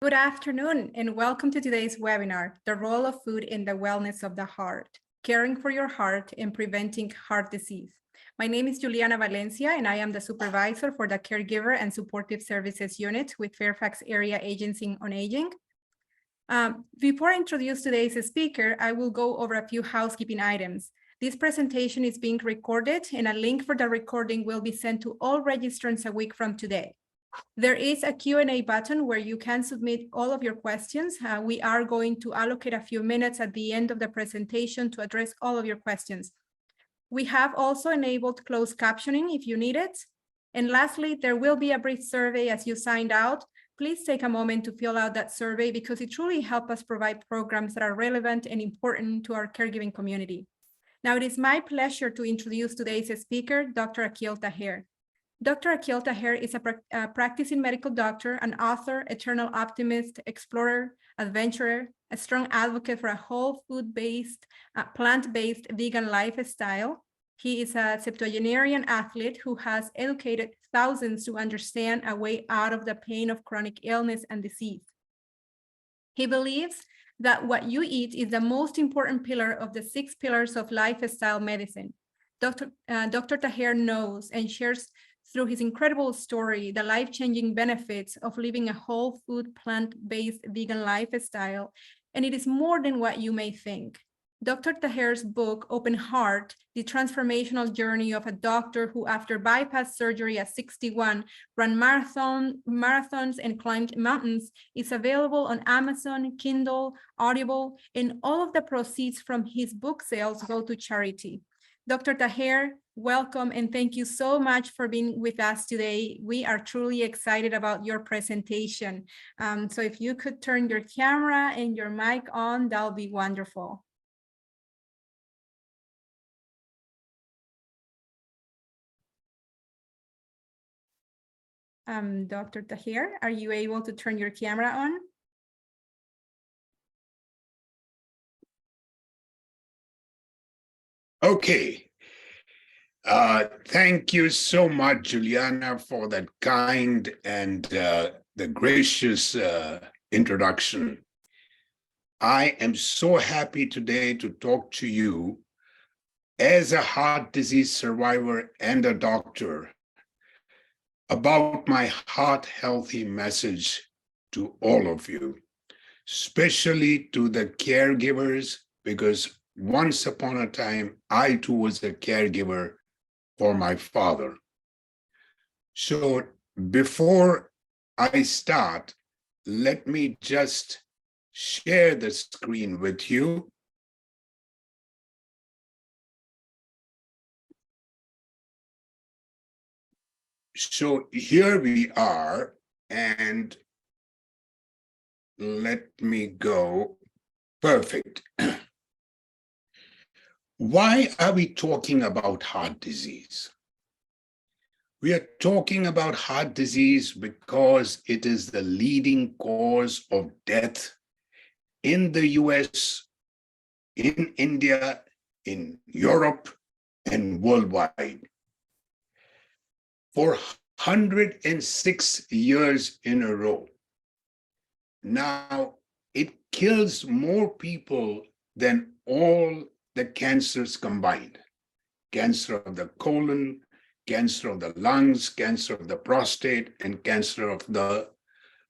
Good afternoon, and welcome to today's webinar, The Role of Food in the Wellness of the Heart, Caring for Your Heart and Preventing Heart Disease. My name is Juliana Valencia, and I am the supervisor for the Caregiver and Supportive Services Unit with Fairfax Area Agency on Aging. Before I introduce today's speaker, I will go over a few housekeeping items. This presentation is being recorded, and a link for the recording will be sent to all registrants a week from today. There is a Q&A button where you can submit all of your questions. We are going to allocate a few minutes at the end of the presentation to address all of your questions. We have also enabled closed captioning if you need it. And lastly, there will be a brief survey as you signed out. Please take a moment to fill out that survey because it truly helps us provide programs that are relevant and important to our caregiving community. Now, it is my pleasure to introduce today's speaker, Dr. Akil Taher. Dr. Akil Taher is a practicing medical doctor, an author, eternal optimist, explorer, adventurer, a strong advocate for a whole food-based, plant-based vegan lifestyle. He is a septuagenarian athlete who has educated thousands to understand a way out of the pain of chronic illness and disease. He believes that what you eat is the most important pillar of the 6 pillars of lifestyle medicine. Dr. Taher knows and shares through his incredible story, the life-changing benefits of living a whole food, plant-based vegan lifestyle, and it is more than what you may think. Dr. Taher's book, Open Heart, the transformational journey of a doctor who, after bypass surgery at 61, ran marathons and climbed mountains, is available on Amazon, Kindle, Audible, and all of the proceeds from his book sales go to charity. Dr. Taher, welcome, and thank you so much for being with us today. We are truly excited about your presentation. So if you could turn your camera and your mic on, that would be wonderful. Dr. Taher, are you able to turn your camera on? Okay. Thank you so much, Juliana, for that kind and the gracious introduction. I am so happy today to talk to you as a heart disease survivor and a doctor about my heart healthy message to all of you, especially to the caregivers, because once upon a time, I too was a caregiver for my father. So before I start, let me just share the screen with you. So here we are, and let me go. Perfect. Why are we talking about heart disease? We are talking about heart disease because it is the leading cause of death in the US, in India, in Europe, and worldwide. For 106 years in a row. Now, it kills more people than all the cancers combined. Cancer of the colon, cancer of the lungs, cancer of the prostate, and cancer of the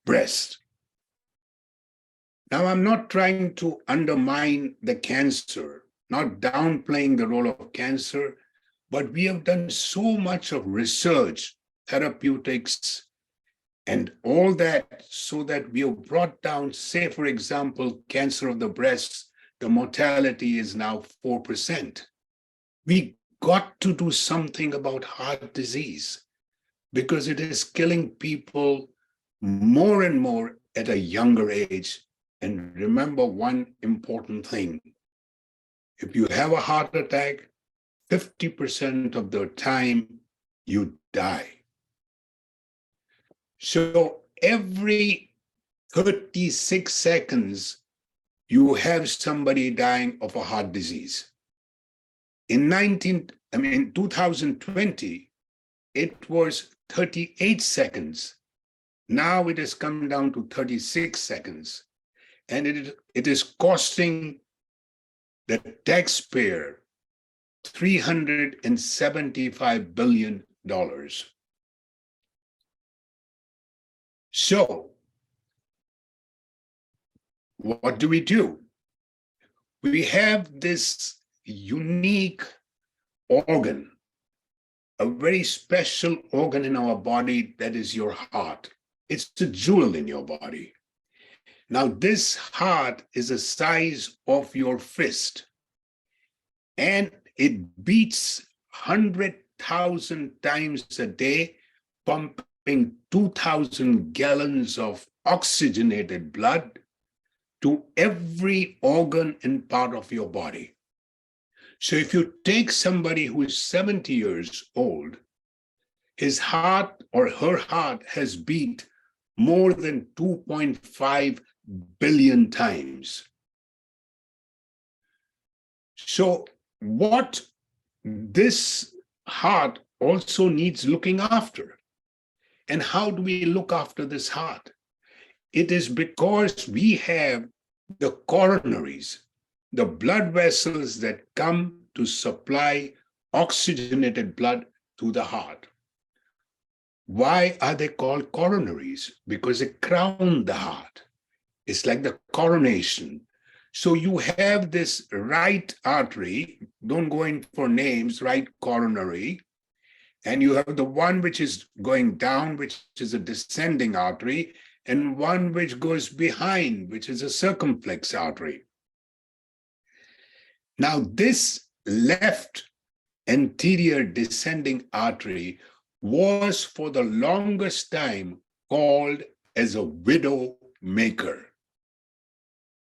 breast. Now, I'm not trying to undermine the cancer, not downplaying the role of cancer, but we have done so much of research, therapeutics, and all that so that we have brought down, say, for example, cancer of the breast, the mortality is now 4%. We got to do something about heart disease because it is killing people more and more at a younger age. And remember one important thing. If you have a heart attack, 50% of the time you die. So every 36 seconds, you have somebody dying of a heart disease. In 2020, it was 38 seconds. Now it has come down to 36 seconds, and it is costing the taxpayer $375 billion. So what do? We have this unique organ, a very special organ in our body that is your heart. It's a jewel in your body. Now, this heart is the size of your fist, and it beats 100,000 times a day, pumping 2,000 gallons of oxygenated blood to every organ and part of your body. So if you take somebody who is 70 years old, his heart or her heart has beat more than 2.5 billion times. So what this heart also needs looking after. And how do we look after this heart? It is because we have the coronaries, the blood vessels that come to supply oxygenated blood to the heart. Why are they called coronaries? Because they crown the heart. It's like the coronation. So you have this right artery, don't go in for names, right coronary, and you have the one which is going down, which is a descending artery, and one which goes behind, which is a circumflex artery. Now, this left anterior descending artery was for the longest time called as a widow maker.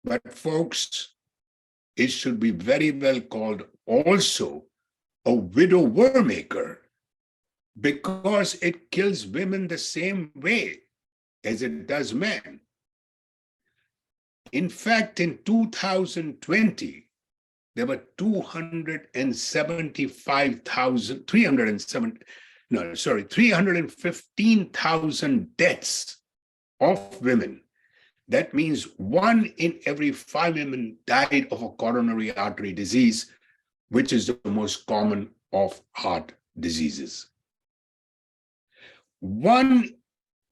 But folks, it should be very well called also a widower maker, because it kills women the same way as it does men. In fact, in 2020, there were 315,000 deaths of women. That means 1 in every 5 women died of a coronary artery disease, which is the most common of heart diseases. 1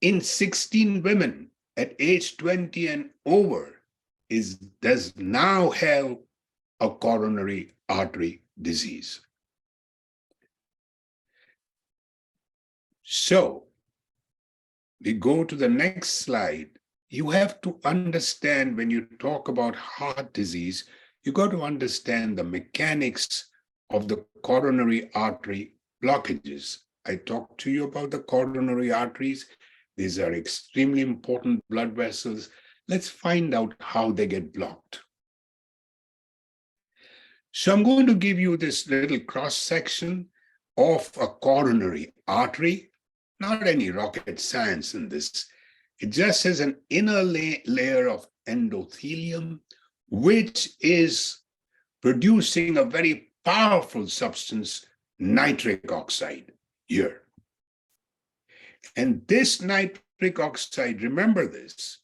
in 16 women at age 20 and over does now have a coronary artery disease. So we go to the next slide. You have to understand, when you talk about heart disease, you got to understand the mechanics of the coronary artery blockages. I talked to you about the coronary arteries. These are extremely important blood vessels. Let's find out how they get blocked. So I'm going to give you this little cross section of a coronary artery. Not any rocket science in this. It just has an inner layer of endothelium, which is producing a very powerful substance, nitric oxide, here. And this nitric oxide, remember this,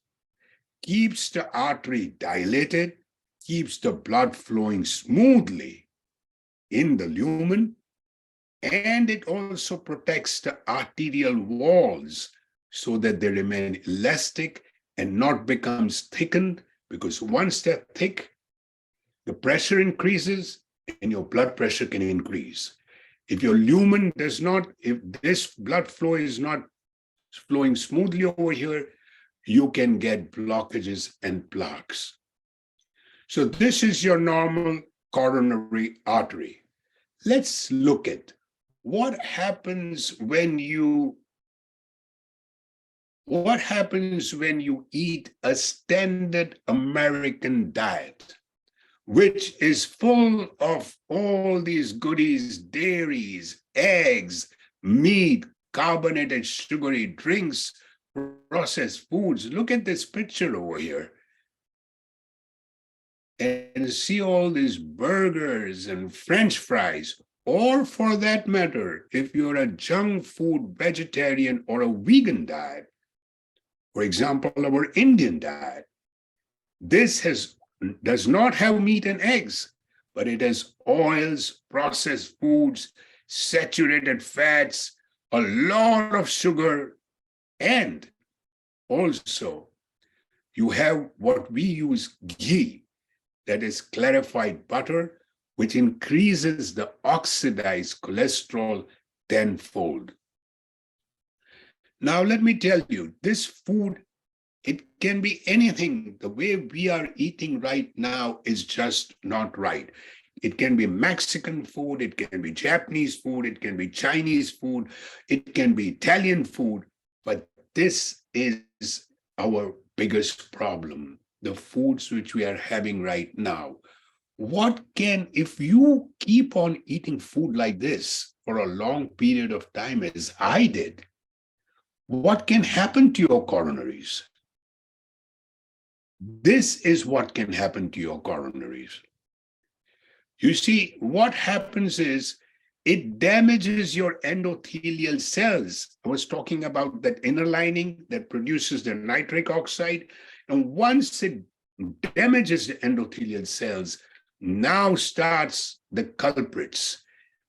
keeps the artery dilated, keeps the blood flowing smoothly in the lumen, and it also protects the arterial walls so that they remain elastic and not becomes thickened, because once they're thick, the pressure increases and your blood pressure can increase. If your lumen does not, if this blood flow is not flowing smoothly over here, you can get blockages and plaques. So this is your normal coronary artery. Let's look at what happens when you eat a standard American diet, which is full of all these goodies, dairies, eggs, meat, carbonated sugary drinks, processed foods. Look at this picture over here. And see all these burgers and French fries, or for that matter, if you're a junk food vegetarian or a vegan diet, For example, our Indian diet. Does not have meat and eggs, but it has oils, processed foods, saturated fats, a lot of sugar, and also you have what we use ghee, that is clarified butter, which increases the oxidized cholesterol tenfold. Now, let me tell you, this food, it can be anything. The way we are eating right now is just not right. It can be Mexican food, it can be Japanese food, it can be Chinese food, it can be Italian food, but this is our biggest problem, the foods which we are having right now. If you keep on eating food like this for a long period of time, as I did, what can happen to your coronaries? This is what can happen to your coronaries. You see, what happens is it damages your endothelial cells. I was talking about that inner lining that produces the nitric oxide. And once it damages the endothelial cells, now starts the culprits,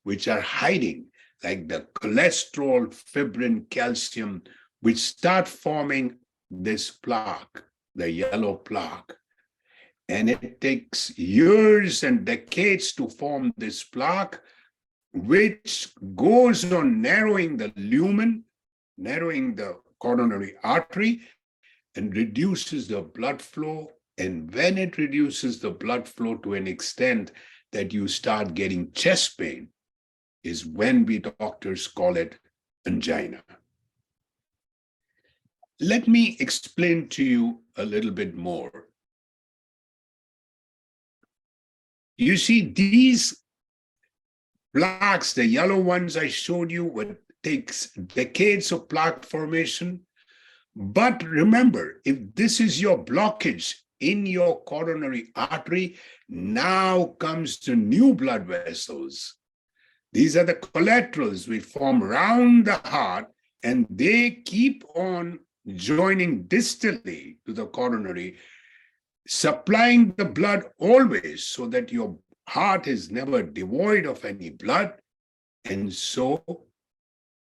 which are hiding, like the cholesterol, fibrin, calcium, which start forming this plaque, the yellow plaque. And it takes years and decades to form this plaque, which goes on narrowing the lumen, narrowing the coronary artery, and reduces the blood flow. And when it reduces the blood flow to an extent that you start getting chest pain, is when we doctors call it angina. Let me explain to you a little bit more. You see, these plaques, the yellow ones I showed you, it takes decades of plaque formation. But remember, if this is your blockage in your coronary artery, now comes the new blood vessels. These are the collaterals which form around the heart, and they keep on joining distally to the coronary, supplying the blood always so that your heart is never devoid of any blood. And so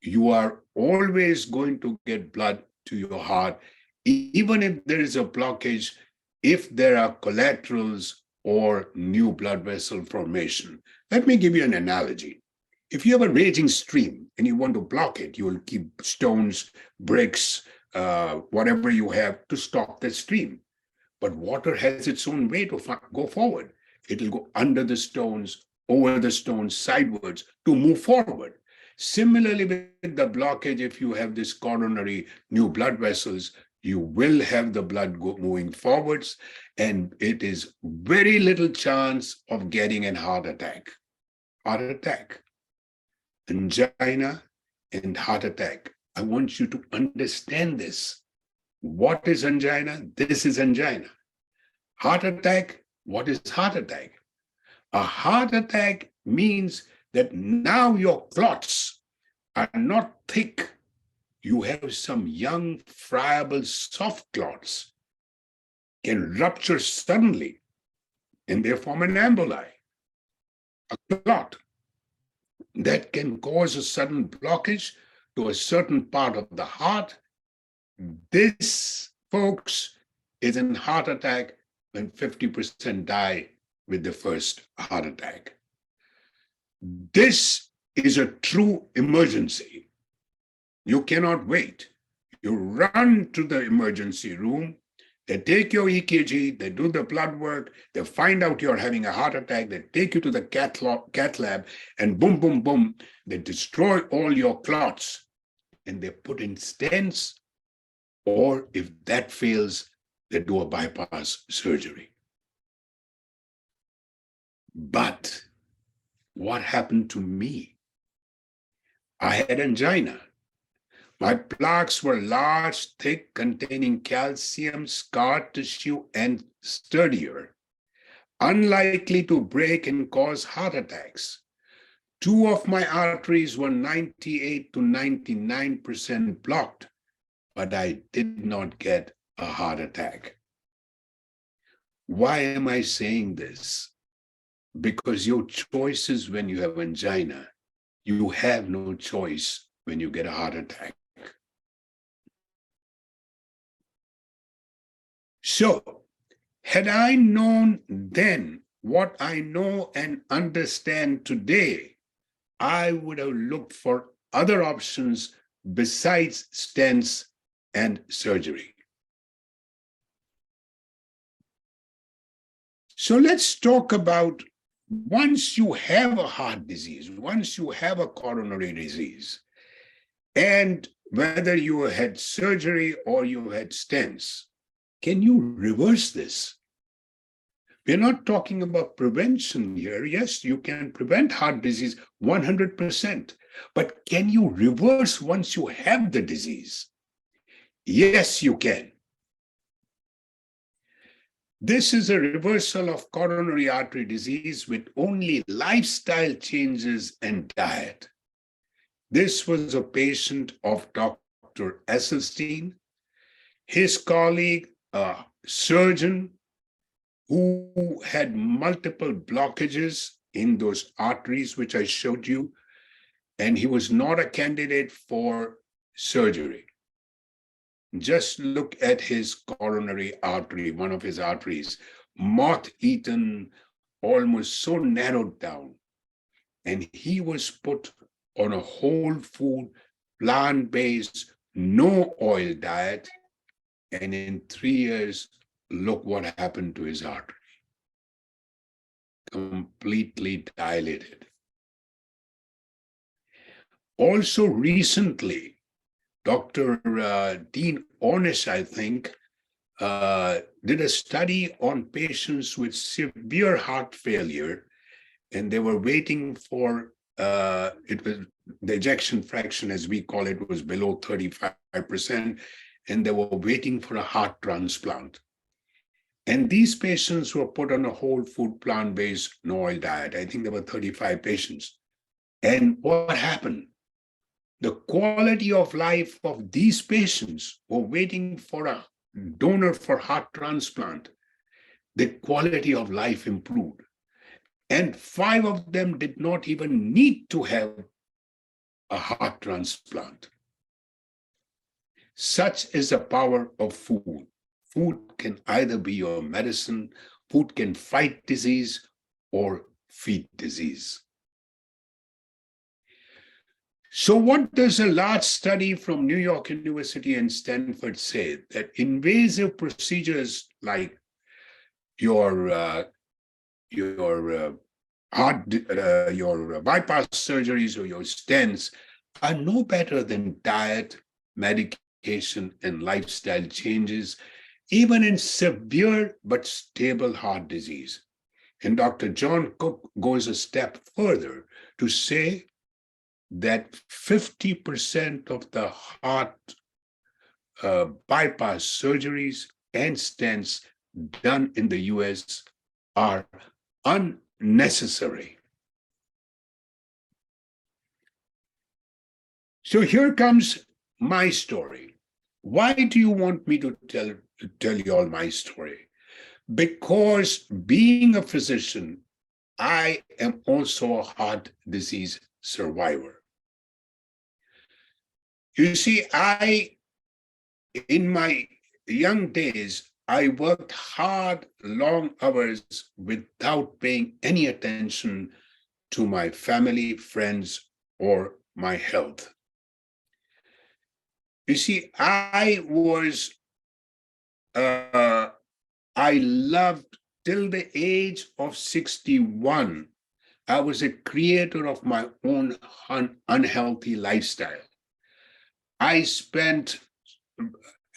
you are always going to get blood to your heart, even if there is a blockage, if there are collaterals or new blood vessel formation. Let me give you an analogy. If you have a raging stream and you want to block it, you will keep stones, bricks, whatever you have to stop the stream. But water has its own way to go forward. It'll go under the stones, over the stones, sidewards to move forward. Similarly, with the blockage, if you have this coronary new blood vessels, you will have the blood moving forwards, and it is very little chance of getting a heart attack. Heart attack, angina, and heart attack. I want you to understand this. What is angina? This is angina. Heart attack, what is heart attack? A heart attack means that now your clots are not thick. You have some young, friable, soft clots, can rupture suddenly, and they form an emboli, a clot that can cause a sudden blockage to a certain part of the heart. This, folks, is a heart attack when 50% die with the first heart attack. This is a true emergency. You cannot wait. You run to the emergency room, they take your EKG, they do the blood work, they find out you're having a heart attack, they take you to the cath lab, and boom, boom, boom, they destroy all your clots, and they put in stents, or if that fails, they do a bypass surgery. But what happened to me? I had angina. My plaques were large, thick, containing calcium, scar tissue, and sturdier, unlikely to break and cause heart attacks. Two of my arteries were 98 to 99% blocked, but I did not get a heart attack. Why am I saying this? Because your choices when you have angina, you have no choice when you get a heart attack. So, had I known then what I know and understand today, I would have looked for other options besides stents and surgery. So let's talk about once you have a heart disease, once you have a coronary disease, and whether you had surgery or you had stents, can you reverse this? We're not talking about prevention here. Yes, you can prevent heart disease 100%, but can you reverse once you have the disease? Yes, you can. This is a reversal of coronary artery disease with only lifestyle changes and diet. This was a patient of Dr. Esselstyn, his colleague, a surgeon who had multiple blockages in those arteries, which I showed you, and he was not a candidate for surgery. Just look at his coronary artery, one of his arteries, moth-eaten, almost so narrowed down. And he was put on a whole food, plant-based, no oil diet. And in 3 years, look what happened to his artery. Completely dilated. Also recently, Dr. Dean Ornish, I think, did a study on patients with severe heart failure, and they were waiting for, it was the ejection fraction, as we call it, was below 35%, and they were waiting for a heart transplant. And these patients were put on a whole food, plant-based, no oil diet. I think there were 35 patients. And what happened? The quality of life of these patients who were waiting for a donor for heart transplant, the quality of life improved. And 5 of them did not even need to have a heart transplant. Such is the power of food. Food can either be your medicine, food can fight disease or feed disease. So what does a large study from New York University and Stanford say? That invasive procedures like your bypass surgeries or your stents are no better than diet, medication, and lifestyle changes, even in severe but stable heart disease. And Dr. John Cook goes a step further to say that 50% of the heart bypass surgeries and stents done in the US are unnecessary. So here comes my story. Why do you want me to tell you all my story? Because being a physician, I am also a heart disease survivor. You see, in my young days, I worked hard, long hours without paying any attention to my family, friends, or my health. You see, I loved till the age of 61. I was a creator of my own unhealthy lifestyle. I spent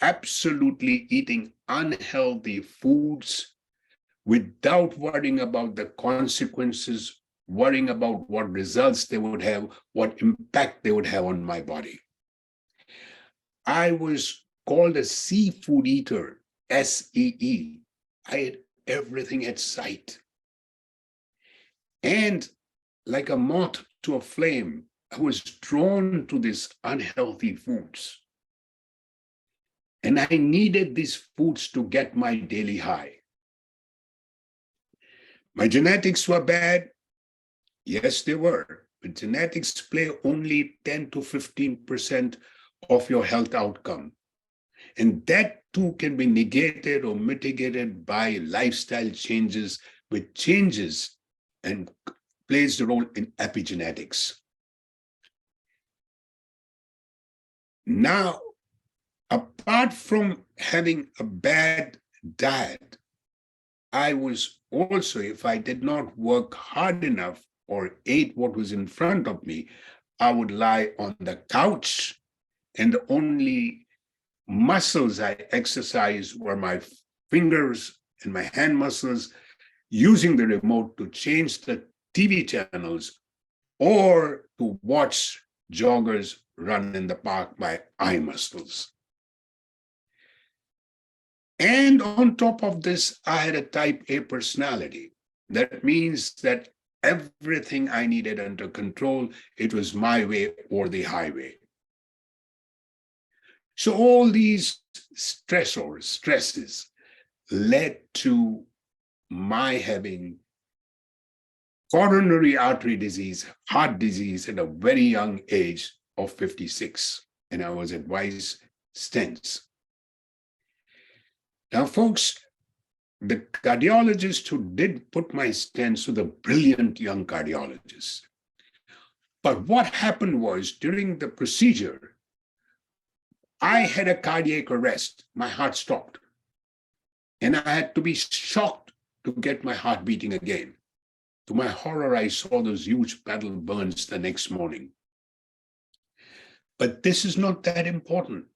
absolutely eating unhealthy foods without worrying about the consequences, worrying about what results they would have, what impact they would have on my body. I was called a seafood eater, SEE. I had everything at sight. And like a moth to a flame, I was drawn to these unhealthy foods. And I needed these foods to get my daily high. My genetics were bad. Yes, they were. But genetics play only 10 to 15% of your health outcome. And that too can be negated or mitigated by lifestyle changes, which changes and plays the role in epigenetics. Now, apart from having a bad diet, I was also, if I did not work hard enough or ate what was in front of me, I would lie on the couch, and the only muscles I exercised were my fingers and my hand muscles, using the remote to change the TV channels or to watch joggers run in the park, my eye muscles. And on top of this, I had a type A personality. That means that everything I needed under control, it was my way or the highway. So all these stresses led to my having coronary artery disease, heart disease at a very young age of 56. And I was advised stents. Now, folks, the cardiologist who did put my stents was a brilliant young cardiologist. But what happened was during the procedure, I had a cardiac arrest. My heart stopped. And I had to be shocked to get my heart beating again. To my horror, I saw those huge battle burns the next morning. But this is not that important.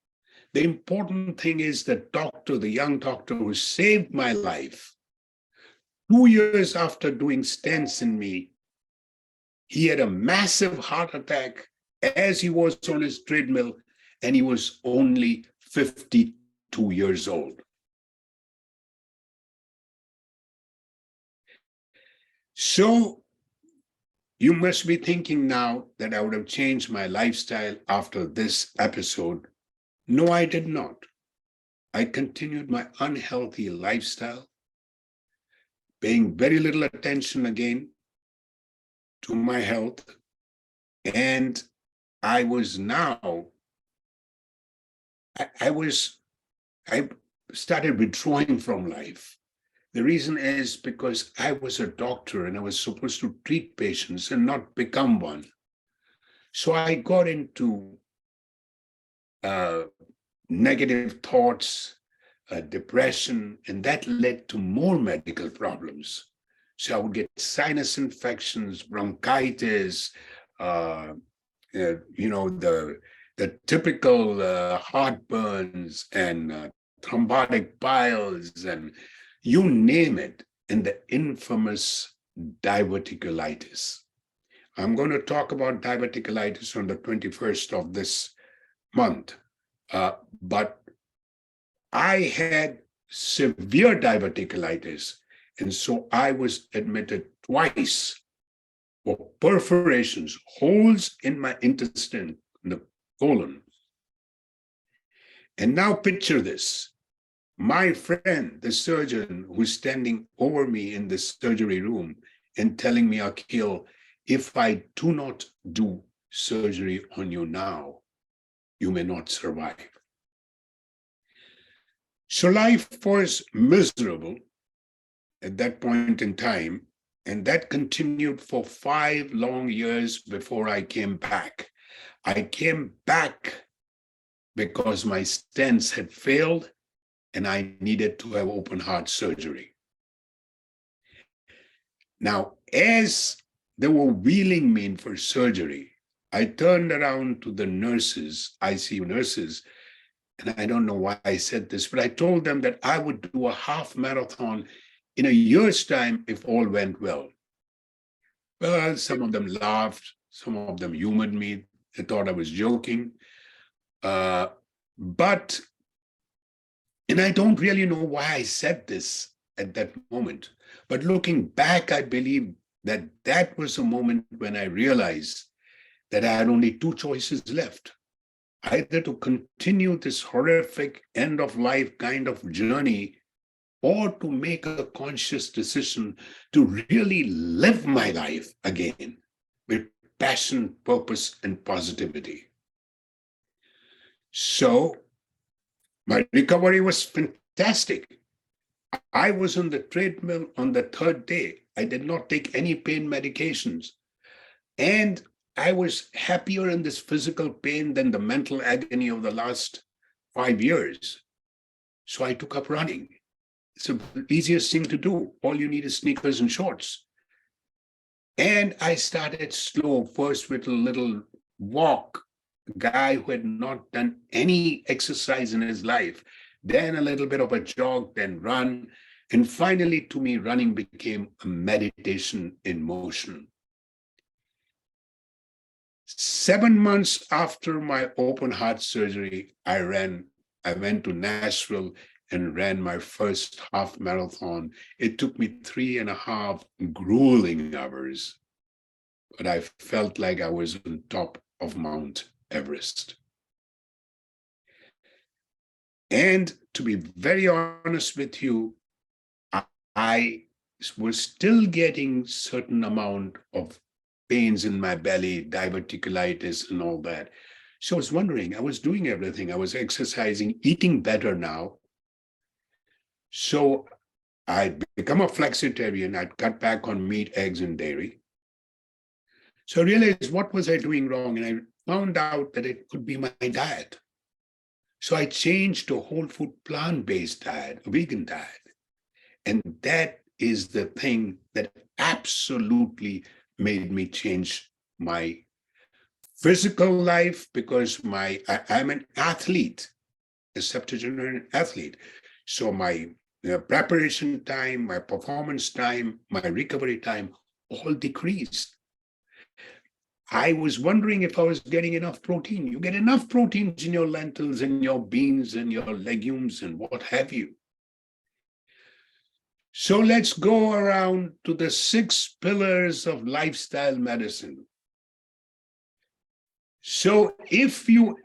The important thing is the doctor, the young doctor who saved my life, 2 years after doing stents in me, he had a massive heart attack as he was on his treadmill, and he was only 52 years old. So you must be thinking now that I would have changed my lifestyle after this episode. No, I did not. I continued my unhealthy lifestyle, paying very little attention again to my health. And I was now, I started withdrawing from life. The reason is because I was a doctor and I was supposed to treat patients and not become one. So I got into negative thoughts, depression, and that led to more medical problems. So I would get sinus infections, bronchitis, the typical heartburns and thrombotic piles, and you name it, and the infamous diverticulitis. I'm going to talk about diverticulitis on the 21st of this month. But I had severe diverticulitis, and so I was admitted twice for perforations, holes in my intestine, in the colon. And now picture this. My friend, the surgeon who's standing over me in the surgery room and telling me, Akil, if I do not do surgery on you now, you may not survive. So life was miserable at that point in time, and that continued for 5 long years before I came back. I came back because my stents had failed and I needed to have open heart surgery. Now, as they were wheeling me in for surgery, I turned around to the nurses, ICU nurses, and I don't know why I said this, but I told them that I would do a half marathon in a year's time if all went well. Well, some of them laughed, some of them humored me. They thought I was joking. But I don't really know why I said this at that moment. But looking back, I believe that that was a moment when I realized that I had only 2 choices left. either to continue this horrific end of life kind of journey or to make a conscious decision to really live my life again with passion, purpose, and positivity. So my recovery was fantastic. I was on the treadmill on the third day. I did not take any pain medications. And I was happier in this physical pain than the mental agony of the last 5 years. So I took up running. It's the easiest thing to do. All you need is sneakers and shorts. And I started slow, first with a little walk, a guy who had not done any exercise in his life, then a little bit of a jog, then run. And finally, to me, running became a meditation in motion. 7 months after my open heart surgery, I went to Nashville and ran my first half marathon. It took me 3.5 grueling hours, but I felt like I was on top of Mount Everest. And to be very honest with you, I was still getting certain amount of pains in my belly, diverticulitis and all that. So I was wondering, I was doing everything. I was exercising, eating better now. So I'd become a flexitarian. I'd cut back on meat, eggs, and dairy. So I realized, what was I doing wrong? And I found out that it could be my diet. So I changed to a whole food plant-based diet, a vegan diet. And that is the thing that absolutely made me change my physical life, because I'm an athlete, a septuagenarian athlete. So my preparation time, my performance time, my recovery time all decreased. I was wondering if I was getting enough protein. You get enough proteins in your lentils and your beans and your legumes and what have you. So let's go around to the 6 pillars of lifestyle medicine. So if you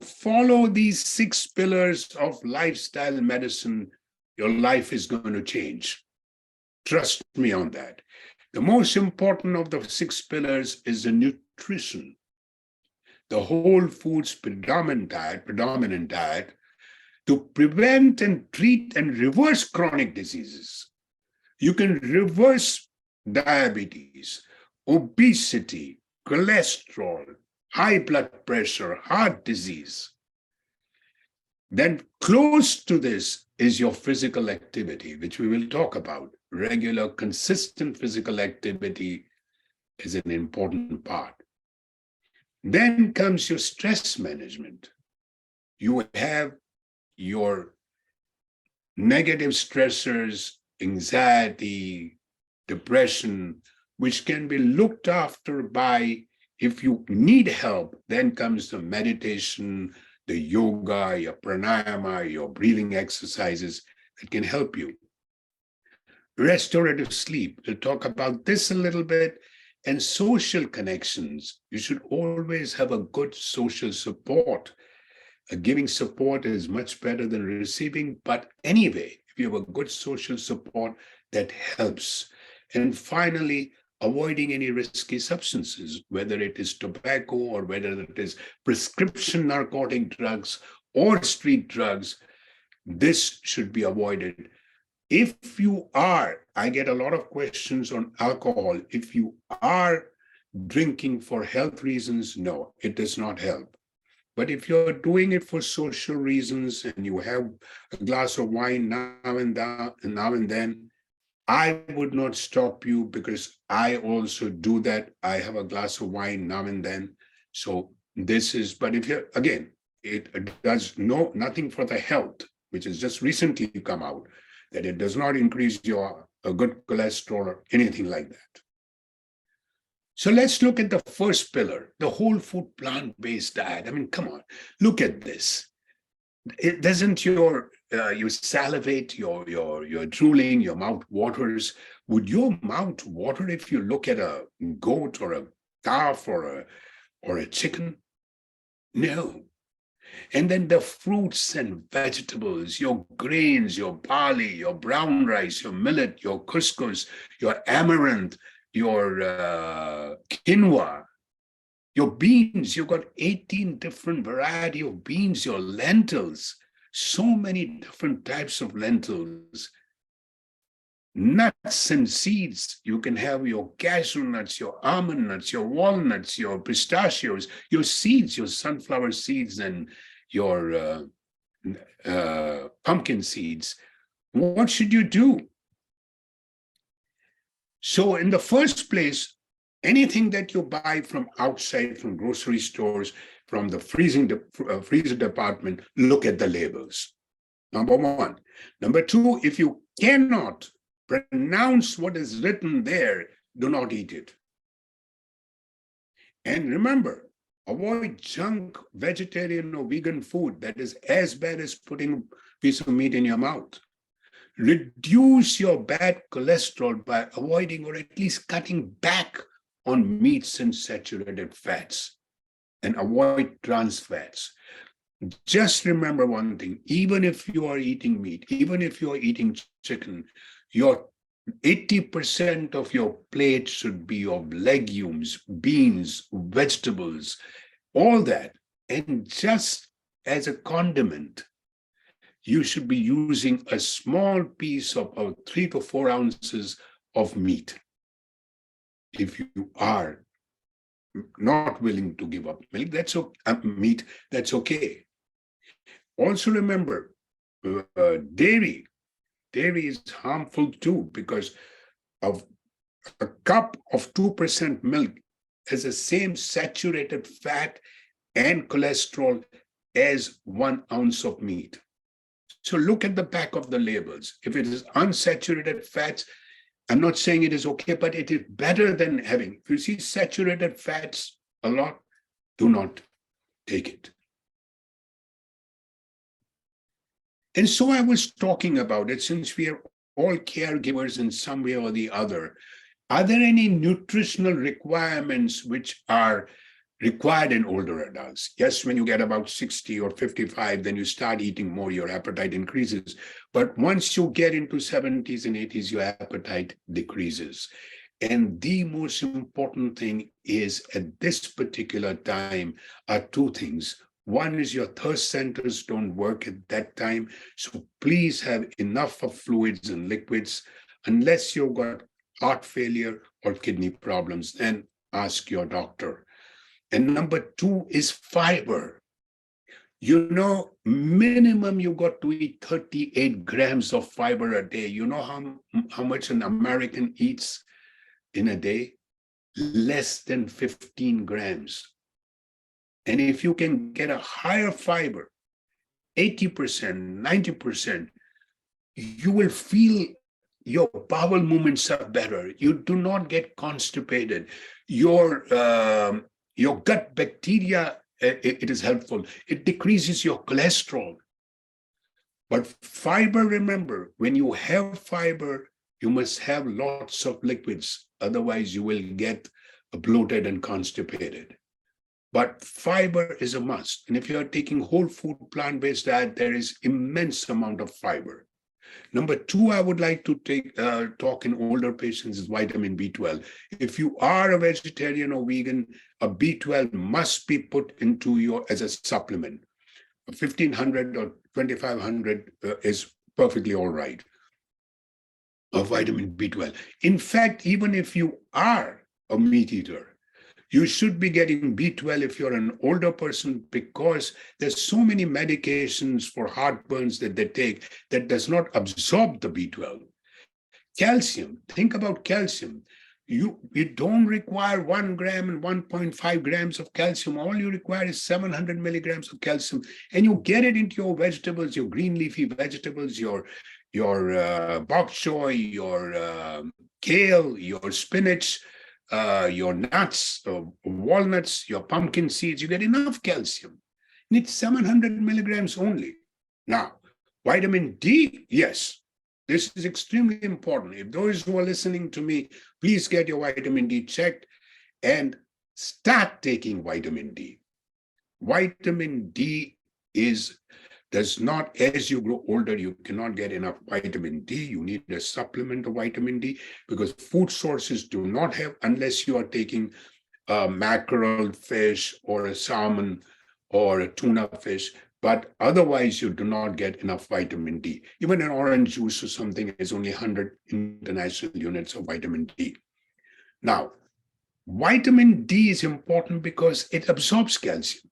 follow these 6 pillars of lifestyle medicine, your life is going to change. Trust me on that. The most important of the 6 pillars is the nutrition. The whole foods predominant diet to prevent and treat and reverse chronic diseases. You can reverse diabetes, obesity, cholesterol, high blood pressure, heart disease. Then close to this is your physical activity, which we will talk about. Regular, consistent physical activity is an important part. Then comes your stress management. You have your negative stressors, anxiety, depression, which can be looked after by, if you need help, then comes the meditation, the yoga, your pranayama, your breathing exercises that can help you. Restorative sleep, we'll talk about this a little bit. And social connections, you should always have a good social support. Giving support is much better than receiving, but anyway, if you have a good social support, that helps. And finally, avoiding any risky substances, whether it is tobacco or whether it is prescription narcotic drugs or street drugs, this should be avoided. If you are, I get a lot of questions on alcohol. If you are drinking for health reasons, no, it does not help. But if you're doing it for social reasons and you have a glass of wine now and then, I would not stop you, because I also do that. I have a glass of wine now and then. So this is, but if you're, again, it does nothing for the health, which has just recently come out, that it does not increase your good cholesterol or anything like that. So let's look at the first pillar, the whole food plant-based diet. I mean, come on, look at this. It doesn't you salivate, you're drooling, your mouth waters. Would your mouth water if you look at a goat or a calf or a chicken? No. And then the fruits and vegetables, your grains, your barley, your brown rice, your millet, your couscous, your amaranth, your quinoa, your beans. You've got 18 different variety of beans, your lentils, so many different types of lentils. Nuts and seeds. You can have your cashew nuts, your almond nuts, your walnuts, your pistachios, your seeds, your sunflower seeds, and your pumpkin seeds. What should you do? So, in the first place, anything that you buy from outside, from grocery stores, from the freezer department, look at the labels. Number one. Number two, if you cannot pronounce what is written there, do not eat it. And remember, avoid junk vegetarian or vegan food that is as bad as putting a piece of meat in your mouth. Reduce your bad cholesterol by avoiding or at least cutting back on meats and saturated fats, and avoid trans fats. Just remember one thing, even if you are eating meat, even if you are eating chicken, your 80% of your plate should be of legumes, beans, vegetables, all that. And just as a condiment, you should be using a small piece of 3 to 4 ounces of meat. If you are not willing to give up milk, meat, that's okay. Also remember, dairy is harmful too, because of a cup of 2% milk has the same saturated fat and cholesterol as 1 ounce of meat. So look at the back of the labels. If it is unsaturated fats, I'm not saying it is okay, but it is better than having. If you see saturated fats a lot, do not take it. And so I was talking about it, since we are all caregivers in some way or the other. Are there any nutritional requirements which are required in older adults? Yes, when you get about 60 or 55, then you start eating more, your appetite increases. But once you get into 70s and 80s, your appetite decreases. And the most important thing is at this particular time are two things. One is your thirst centers don't work at that time. So please have enough of fluids and liquids. Unless you've got heart failure or kidney problems, then ask your doctor. And number two is fiber. You know, minimum you got to eat 38 grams of fiber a day. You know how much an American eats in a day? Less than 15 grams. And if you can get a higher fiber, 80%, 90%, you will feel your bowel movements are better. You do not get constipated. Your gut bacteria, it is helpful. It decreases your cholesterol. But fiber, remember, when you have fiber, you must have lots of liquids. Otherwise, you will get bloated and constipated. But fiber is a must. And if you're taking whole food, plant-based diet, there is immense amount of fiber. Number two, I would like to talk in older patients is vitamin B12. If you are a vegetarian or vegan, a B12 must be put into as a supplement. 1,500 or 2,500 is perfectly all right of vitamin B12. In fact, even if you are a meat eater, you should be getting B12 if you're an older person, because there's so many medications for heartburns that they take that does not absorb the B12. Calcium, think about calcium. You don't require 1 gram and 1.5 grams of calcium. All you require is 700 milligrams of calcium, and you get it into your vegetables, your green leafy vegetables, your bok choy, your kale, your spinach, your nuts, walnuts, your pumpkin seeds. You get enough calcium. You need 700 milligrams only. Now, vitamin D, yes, this is extremely important. If those who are listening to me, please get your vitamin D checked and start taking vitamin D. vitamin D does not, as you grow older, you cannot get enough vitamin D. You need a supplement of vitamin D because food sources do not have, unless you are taking a mackerel fish or a salmon or a tuna fish, but otherwise you do not get enough vitamin D. Even an orange juice or something is only 100 international units of vitamin D. Now, vitamin D is important because it absorbs calcium.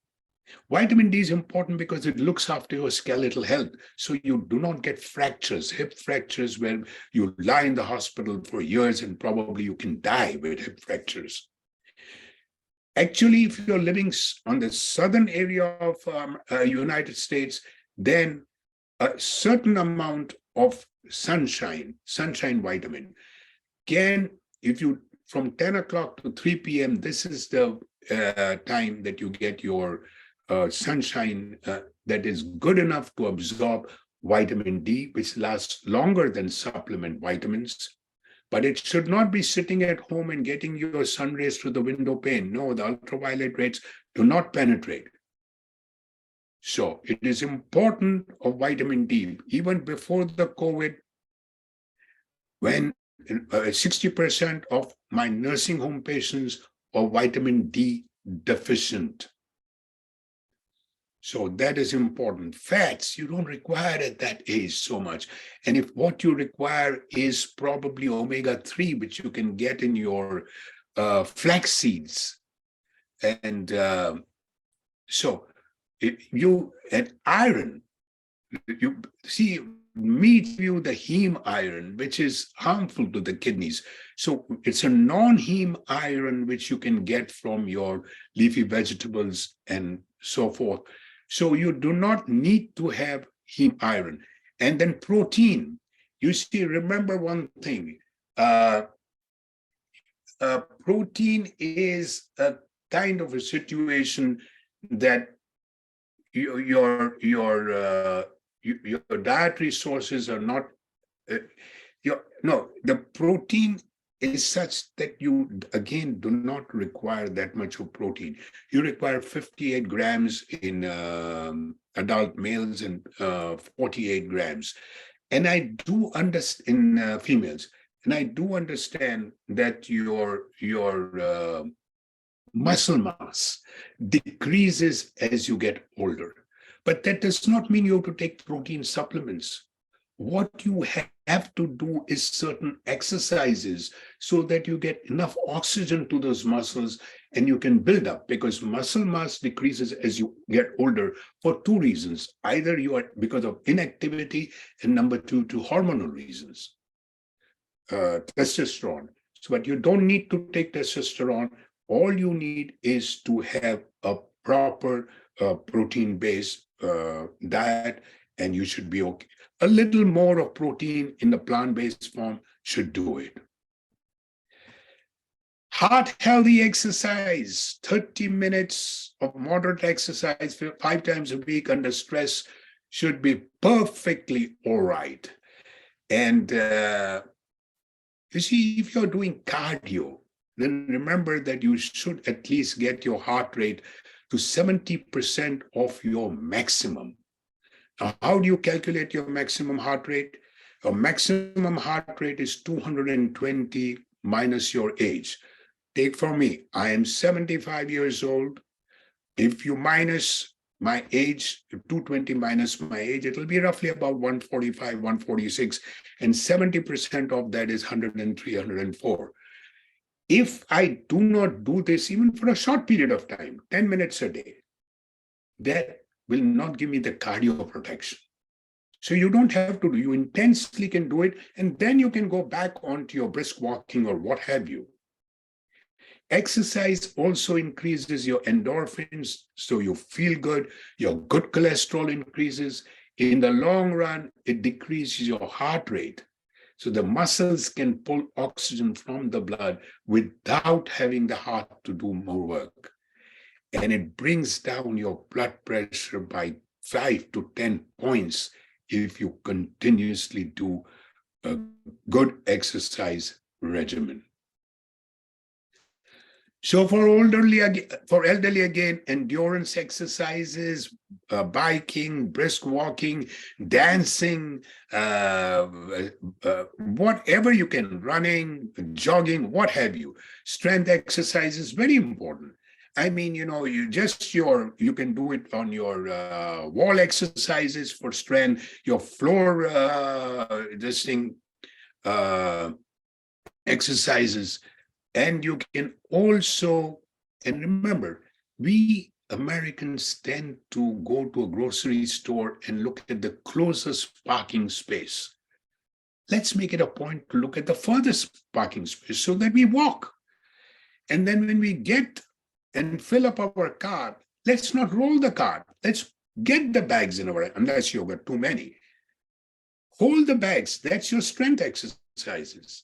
Vitamin D is important because it looks after your skeletal health. So you do not get fractures, hip fractures, where you lie in the hospital for years and probably you can die with hip fractures. Actually, if you're living on the southern area of United States, then a certain amount of sunshine vitamin can, if you, from 10 o'clock to 3 p.m., this is the time that you get your sunshine that is good enough to absorb vitamin D, which lasts longer than supplement vitamins. But it should not be sitting at home and getting your sun rays through the window pane. No, the ultraviolet rays do not penetrate. So it is important of vitamin D. Even before the COVID, when 60% of my nursing home patients are vitamin D deficient. So that is important. Fats, you don't require at that age so much. And if what you require is probably omega-3, which you can get in your flax seeds. And and iron, you see, meat you the heme iron, which is harmful to the kidneys. So it's a non-heme iron, which you can get from your leafy vegetables and so forth. So you do not need to have heme iron. And then protein. You see, remember one thing. Protein is a kind of a situation that your dietary sources are not. The protein is such that you, again, do not require that much of protein. You require 58 grams in adult males and 48 grams. And I do understand in females, and I do understand that your muscle mass decreases as you get older. But that does not mean you have to take protein supplements. What you have to do is certain exercises so that you get enough oxygen to those muscles and you can build up, because muscle mass decreases as you get older for two reasons. Either you are because of inactivity, and number two, to hormonal reasons, testosterone. So, but you don't need to take testosterone. All you need is to have a proper protein-based diet, and you should be okay. A little more of protein in the plant-based form should do it. Heart-healthy exercise, 30 minutes of moderate exercise 5 times a week under stress should be perfectly all right. And you see, if you're doing cardio, then remember that you should at least get your heart rate to 70% of your maximum. Now, how do you calculate your maximum heart rate? Your maximum heart rate is 220 minus your age. Take for me, I am 75 years old. If you minus my age, 220 minus my age, it will be roughly about 145, 146, and 70% of that is 103, 104. If I do not do this even for a short period of time, 10 minutes a day, that will not give me the cardio protection. So you don't have to do, you intensely can do it, and then you can go back onto your brisk walking or what have you. Exercise also increases your endorphins, so you feel good, your good cholesterol increases. In the long run, it decreases your heart rate. So the muscles can pull oxygen from the blood without having the heart to do more work. And it brings down your blood pressure by 5 to 10 points if you continuously do a good exercise regimen. So for elderly again, endurance exercises, biking, brisk walking, dancing, whatever you can, running, jogging, what have you. Strength exercise is very important. I mean, you can do it on your wall exercises for strength, your floor, exercises. And you can also, and remember, we Americans tend to go to a grocery store and look at the closest parking space. Let's make it a point to look at the furthest parking space so that we walk. And then when we get and fill up our cart, let's not roll the cart. Let's get the bags in our, unless you've got too many. Hold the bags. That's your strength exercises.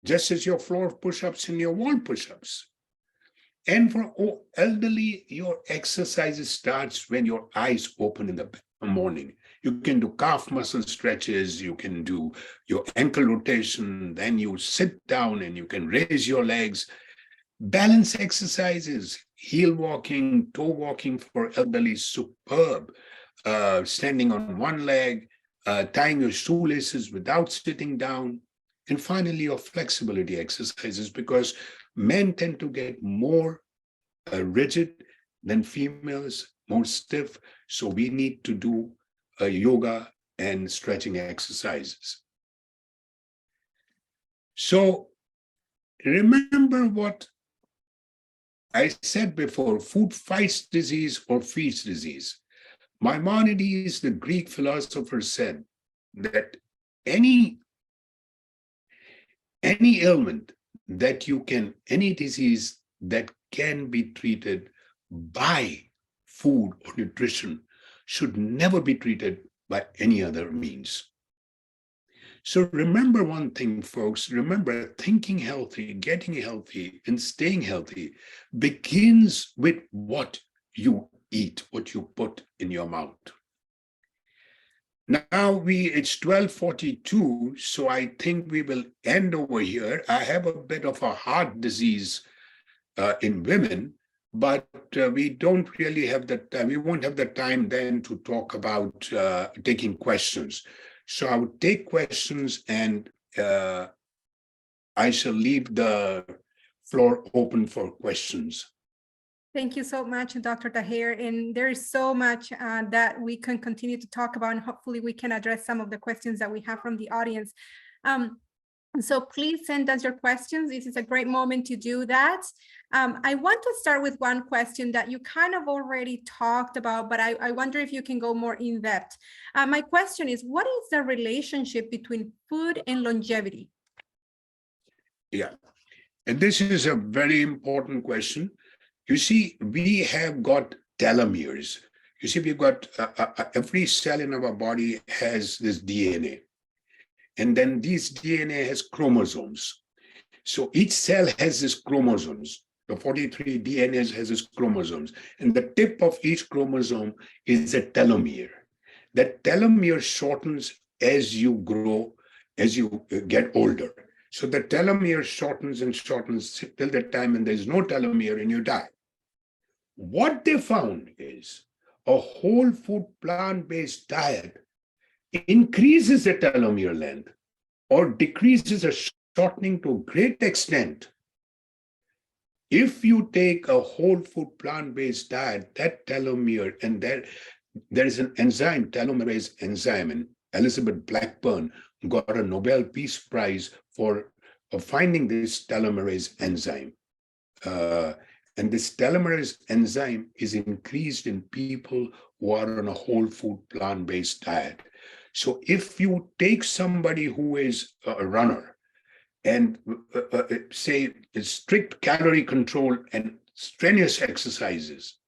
Just as your floor push-ups and your wall push-ups. And for elderly, your exercises starts when your eyes open in the morning. You can do calf muscle stretches, you can do your ankle rotation, then you sit down and you can raise your legs. Balance exercises, heel walking, toe walking for elderly, superb. Standing on one leg, tying your shoelaces without sitting down. And finally, your flexibility exercises, because men tend to get more rigid than females, more stiff. So we need to do yoga and stretching exercises. So remember what I said before, food fights disease or feeds disease. Maimonides, the Greek philosopher, said that any ailment that any disease that can be treated by food or nutrition should never be treated by any other means. So remember one thing, folks, remember thinking healthy, getting healthy, and staying healthy begins with what you eat, what you put in your mouth. Now it's 12:42, so I think we will end over here. I have a bit of a heart disease in women, but we don't really have the time. We won't have the time then to talk about taking questions. So I would take questions, and I shall leave the floor open for questions. Thank you so much, Dr. Taher. And there is so much that we can continue to talk about, and hopefully we can address some of the questions that we have from the audience. So please send us your questions. This is a great moment to do that. I want to start with one question that you kind of already talked about, but I wonder if you can go more in depth. My question is, what is the relationship between food and longevity? Yeah, and this is a very important question. You see, we have got telomeres. You see, we've got every cell in our body has this DNA. And then this DNA has chromosomes. So each cell has these chromosomes. The 43 DNAs has its chromosomes. And the tip of each chromosome is a telomere. That telomere shortens as you grow, as you get older. So the telomere shortens and shortens till the time when there's no telomere and you die. What they found is a whole food plant-based diet increases the telomere length or decreases a shortening to a great extent. If you take a whole food plant-based diet, that telomere, and there is an enzyme, telomerase enzyme, and Elizabeth Blackburn got a Nobel Peace Prize for finding this telomerase enzyme. And this telomerase enzyme is increased in people who are on a whole food plant-based diet. So if you take somebody who is a runner and say strict calorie control and strenuous exercises,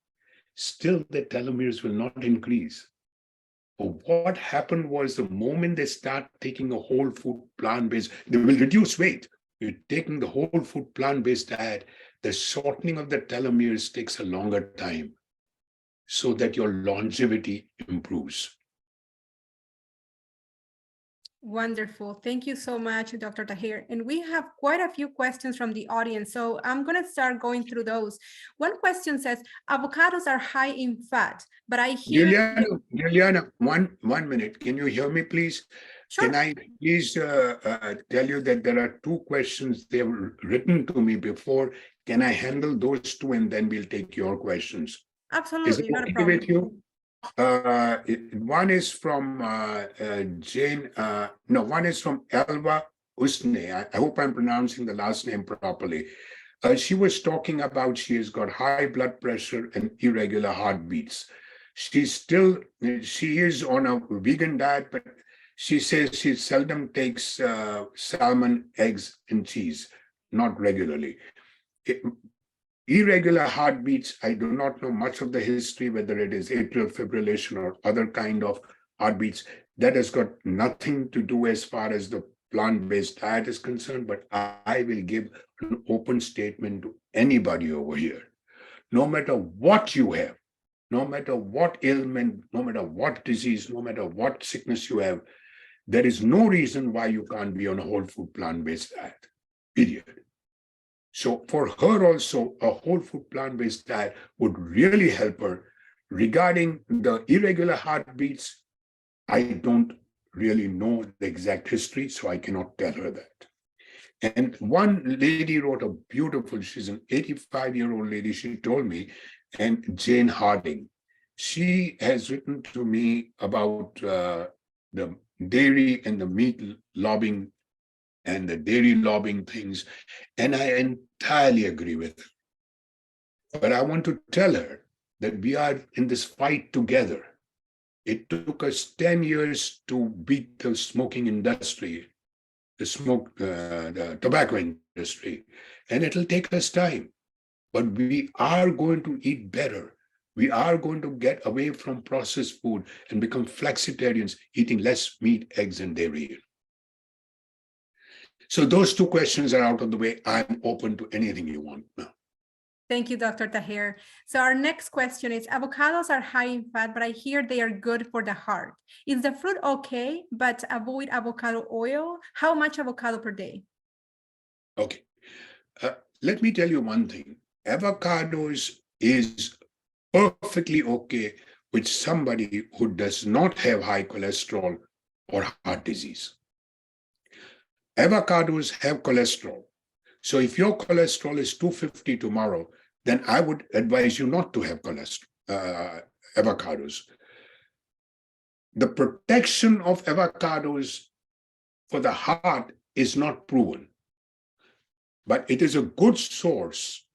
still the telomeres will not increase. But what happened was the moment they start taking a whole food plant-based, they will reduce weight. You're taking the whole food plant-based diet, the shortening of the telomeres takes a longer time so that your longevity improves. Wonderful. Thank you so much, Dr. Tahir. And we have quite a few questions from the audience, so I'm going to start going through those. One question says, avocados are high in fat, but I hear... Juliana, one minute. Can you hear me, please? Can Sure, I please tell you that there are two questions they were written to me before. Can I handle those two and then we'll take your questions? Is it absolutely, not a okay with problem. you? One is from Jane. No, one is from Elva Usne. I hope I'm pronouncing the last name properly. She was talking about she has got high blood pressure and irregular heartbeats. She is on a vegan diet, but she says she seldom takes salmon, eggs, and cheese, not regularly. Irregular heartbeats, I do not know much of the history, whether it is atrial fibrillation or other kind of heartbeats. That has got nothing to do as far as the plant-based diet is concerned, but I will give an open statement to anybody over here. No matter what you have, no matter what ailment, no matter what disease, no matter what sickness you have, there is no reason why you can't be on a whole food plant-based diet, period. So for her also, a whole food plant-based diet would really help her. Regarding the irregular heartbeats, I don't really know the exact history, so I cannot tell her that. And one lady wrote a beautiful, she's an 85-year-old lady, she told me, and Jane Harding. She has written to me about the dairy and the meat lobbying and the dairy lobbying things, and I entirely agree with her. But I want to tell her that we are in this fight together. It took us 10 years to beat the smoking industry, the tobacco industry, and it'll take us time. But we are going to eat better. We are going to get away from processed food and become flexitarians, eating less meat, eggs, and dairy. So those two questions are out of the way. I'm open to anything you want now. Thank you, Dr. Tahir. So our next question is, avocados are high in fat, but I hear they are good for the heart. Is the fruit okay, but avoid avocado oil? How much avocado per day? Okay. Let me tell you one thing. Avocados is perfectly okay with somebody who does not have high cholesterol or heart disease. Avocados have cholesterol. So if your cholesterol is 250 tomorrow, then I would advise you not to have avocados. The protection of avocados for the heart is not proven, but it is a good source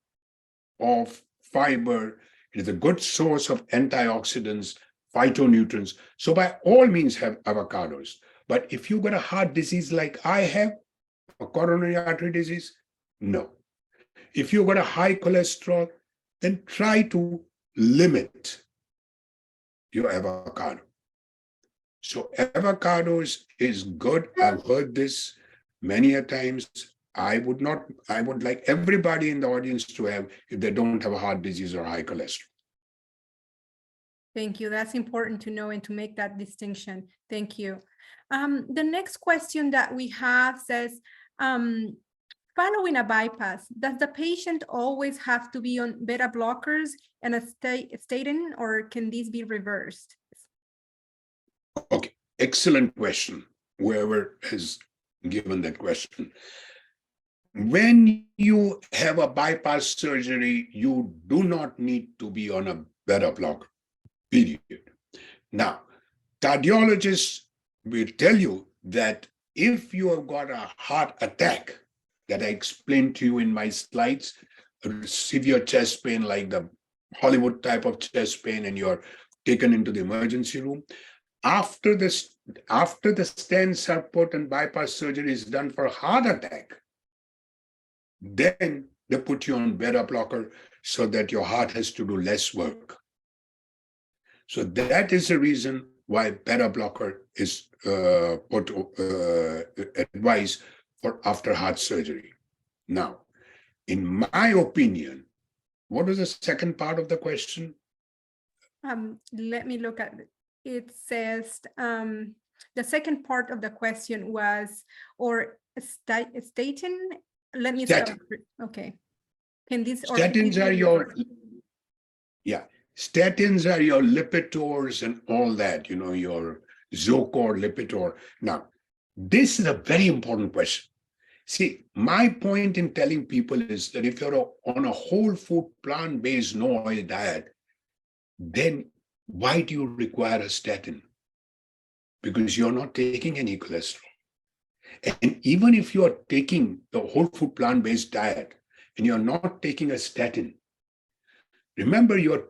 of fiber. It is a good source of antioxidants, phytonutrients. So by all means have avocados. But if you've got a heart disease like I have, a coronary artery disease, no. If you've got a high cholesterol, then try to limit your avocado. So avocados is good. I've heard this many a times. I would like everybody in the audience to have, if they don't have a heart disease or high cholesterol. Thank you. That's important to know and to make that distinction. Thank you. The next question that we have says, following a bypass, does the patient always have to be on beta blockers and a statin, or can these be reversed? Okay, excellent question, whoever has given that question. When you have a bypass surgery, you do not need to be on a beta blocker, period. Now, cardiologists will tell you that if you have got a heart attack, that I explained to you in my slides, severe chest pain like the Hollywood type of chest pain, and you're taken into the emergency room, after the stents are put and bypass surgery is done for heart attack, then they put you on beta blocker so that your heart has to do less work. So that is the reason why beta blocker is advised for after heart surgery. Now, in my opinion, what was the second part of the question? Let me look at it. It says, The second part of the question was, or statin, let me Statin. spell. Okay. Can this or Statins are statins are your Lipitors and all that, your Zocor, Lipitor. Now, this is a very important question. See, my point in telling people is that if you're on a whole food, plant-based, no oil diet, then why do you require a statin? Because you're not taking any cholesterol. And even if you're taking the whole food, plant-based diet and you're not taking a statin, remember you're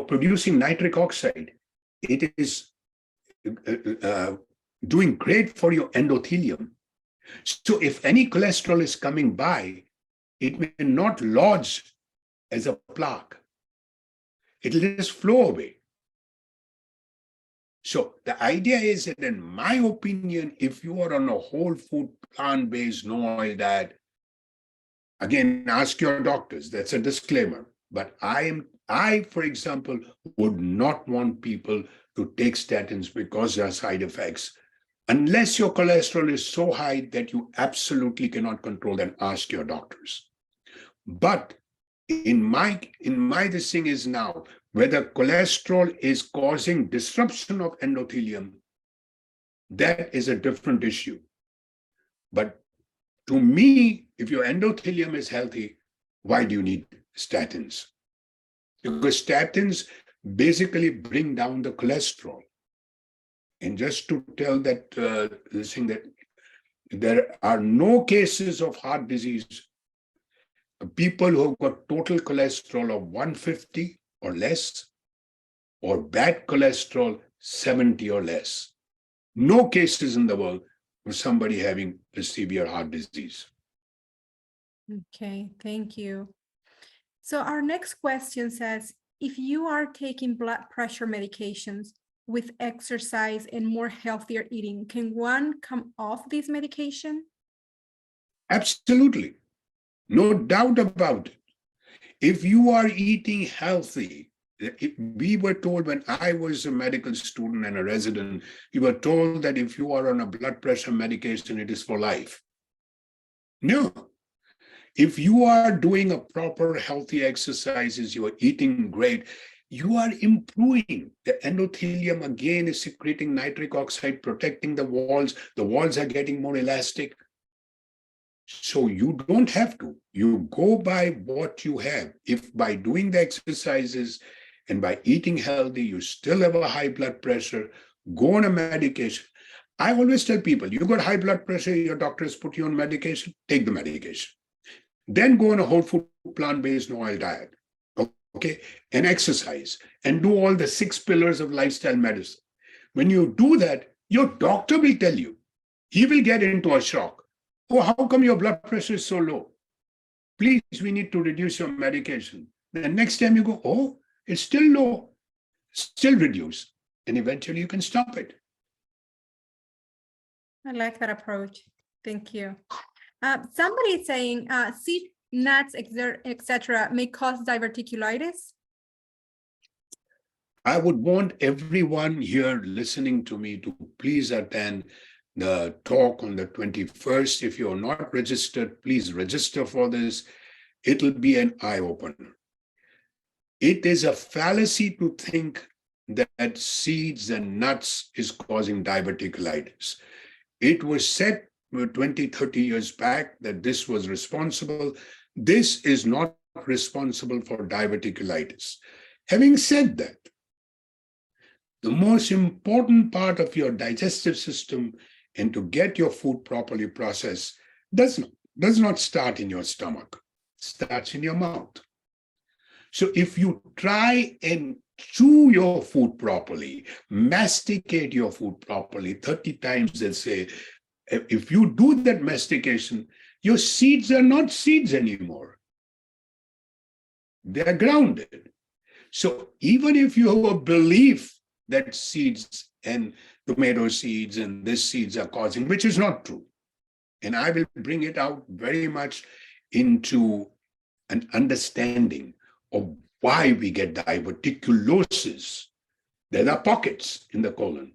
producing nitric oxide. It is doing great for your endothelium. So if any cholesterol is coming by, it may not lodge as a plaque. It'll just flow away. So the idea is that, in my opinion, if you are on a whole food, plant-based, no oil diet, again, ask your doctors. That's a disclaimer. But I, for example, would not want people to take statins because there are side effects. Unless your cholesterol is so high that you absolutely cannot control, then ask your doctors. But in my this thing is now, whether cholesterol is causing disruption of endothelium, that is a different issue. But to me, if your endothelium is healthy, why do you need statins? Because statins basically bring down the cholesterol. And just to tell that this thing, that there are no cases of heart disease, people who have got total cholesterol of 150 or less, or bad cholesterol 70 or less. No cases in the world of somebody having a severe heart disease. Okay, thank you. So our next question says, if you are taking blood pressure medications with exercise and more healthier eating, can one come off this medication? Absolutely. No doubt about it. If you are eating healthy, we were told when I was a medical student and a resident, we were told that if you are on a blood pressure medication, it is for life. No. If you are doing a proper healthy exercises, you are eating great, you are improving. The endothelium again is secreting nitric oxide, protecting the walls. The walls are getting more elastic. So you don't have to. You go by what you have. If by doing the exercises and by eating healthy, you still have a high blood pressure, go on a medication. I always tell people, you got high blood pressure, your doctor has put you on medication, take the medication. Then go on a whole food, plant-based, no oil diet, okay? And exercise, and do all the 6 pillars of lifestyle medicine. When you do that, your doctor will tell you, he will get into a shock. Oh, how come your blood pressure is so low? Please, we need to reduce your medication. The next time you go, oh, it's still low, still reduce. And eventually you can stop it. I like that approach. Thank you. Somebody is saying seed nuts, etc., may cause diverticulitis. I would want everyone here listening to me to please attend the talk on the 21st. If you're not registered, please register for this. It'll be an eye-opener. It is a fallacy to think that seeds and nuts is causing diverticulitis. It was said 20, 30 years back that this was responsible. This is not responsible for diverticulitis. Having said that, the most important part of your digestive system and to get your food properly processed does not start in your stomach, it starts in your mouth. So if you try and chew your food properly, masticate your food properly, 30 times they say, if you do that mastication, your seeds are not seeds anymore. They are grounded. So even if you have a belief that seeds and tomato seeds and this seeds are causing, which is not true, and I will bring it out very much into an understanding of why we get diverticulosis. There are pockets in the colon.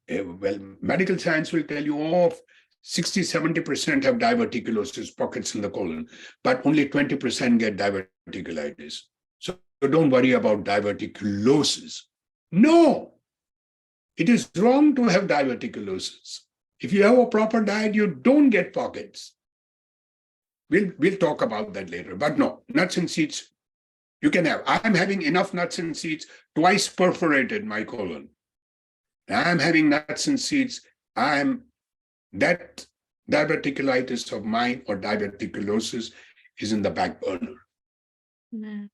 well, medical science will tell you, oh, 60-70% have diverticulosis, pockets in the colon, but only 20% get diverticulitis. So don't worry about diverticulosis. No, it is wrong to have diverticulosis. If you have a proper diet, you don't get pockets. We'll talk about that later, but no, nuts and seeds you can have. I'm having enough nuts and seeds, twice perforated my colon. I'm having nuts and seeds. That diverticulitis of mine or diverticulosis is in the back burner. Mhm.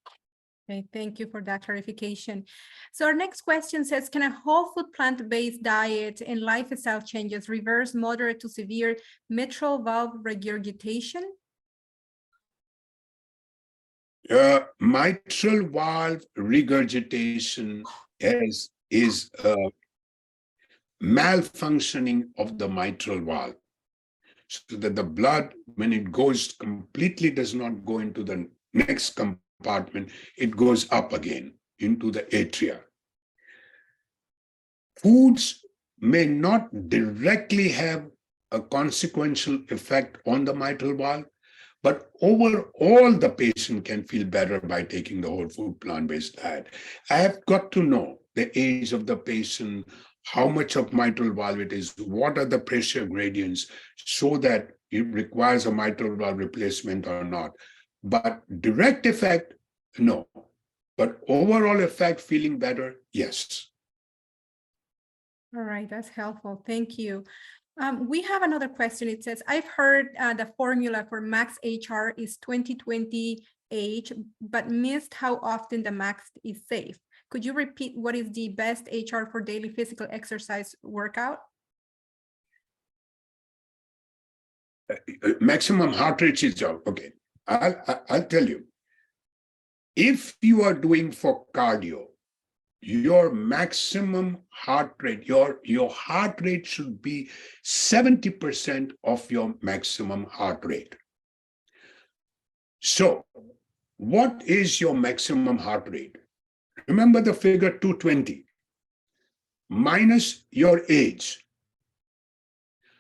Okay, thank you for that clarification. So our next question says, can a whole food plant-based diet and lifestyle changes reverse moderate to severe mitral valve regurgitation? Mitral valve regurgitation is malfunctioning of the mitral valve, so that the blood, when it goes completely, does not go into the next compartment, it goes up again into the atria. Foods may not directly have a consequential effect on the mitral valve, but overall, the patient can feel better by taking the whole food plant-based diet. I have got to know the age of the patient, how much of mitral valve it is, what are the pressure gradients, so that it requires a mitral valve replacement or not. But direct effect, no. But overall effect, feeling better, yes. All right, that's helpful. Thank you. We have another question. It says, I've heard the formula for max HR is 20/20 age, but missed how often the max is safe. Could you repeat what is the best HR for daily physical exercise workout? Maximum heart rate is out. Okay, I'll tell you. If you are doing for cardio, your maximum heart rate, your heart rate should be 70% of your maximum heart rate. So what is your maximum heart rate? Remember the figure 220 minus your age.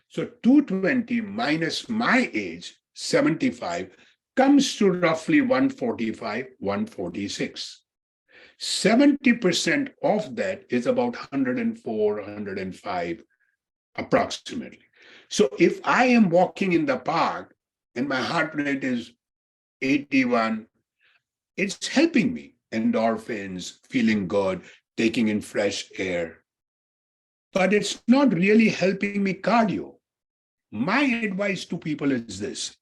So 220 minus my age, 75, comes to roughly 145, 146. 70% of that is about 104, 105 approximately. So if I am walking in the park and my heart rate is 81, it's helping me. Endorphins, feeling good, taking in fresh air. But it's not really helping me cardio. My advice to people is this.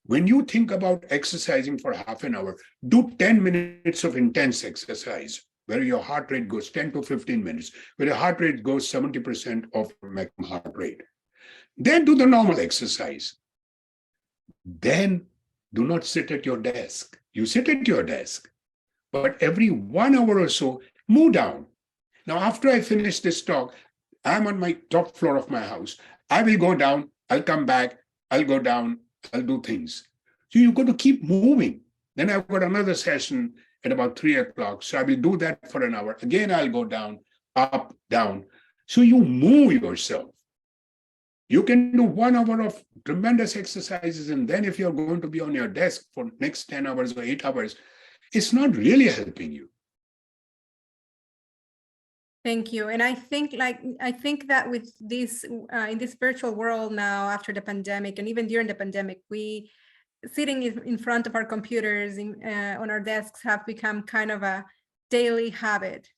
When you think about exercising for half an hour, do 10 minutes of intense exercise where your heart rate goes 10 to 15 minutes, where your heart rate goes 70% of maximum heart rate. Then do the normal exercise. Then do not sit at your desk. You sit at your desk, but every 1 hour or so, move down. Now, after I finish this talk, I'm on my top floor of my house. I will go down, I'll come back, I'll go down, I'll do things. So you've got to keep moving. Then I've got another session at about 3 o'clock. So I will do that for an hour. Again, I'll go down, up, down. So you move yourself. You can do 1 hour of tremendous exercises. And then if you're going to be on your desk for next 10 hours or 8 hours, it's not really helping you. Thank you. And I think that with this in this virtual world now after the pandemic, and even during the pandemic, we sitting in front of our computers on our desks have become kind of a daily habit.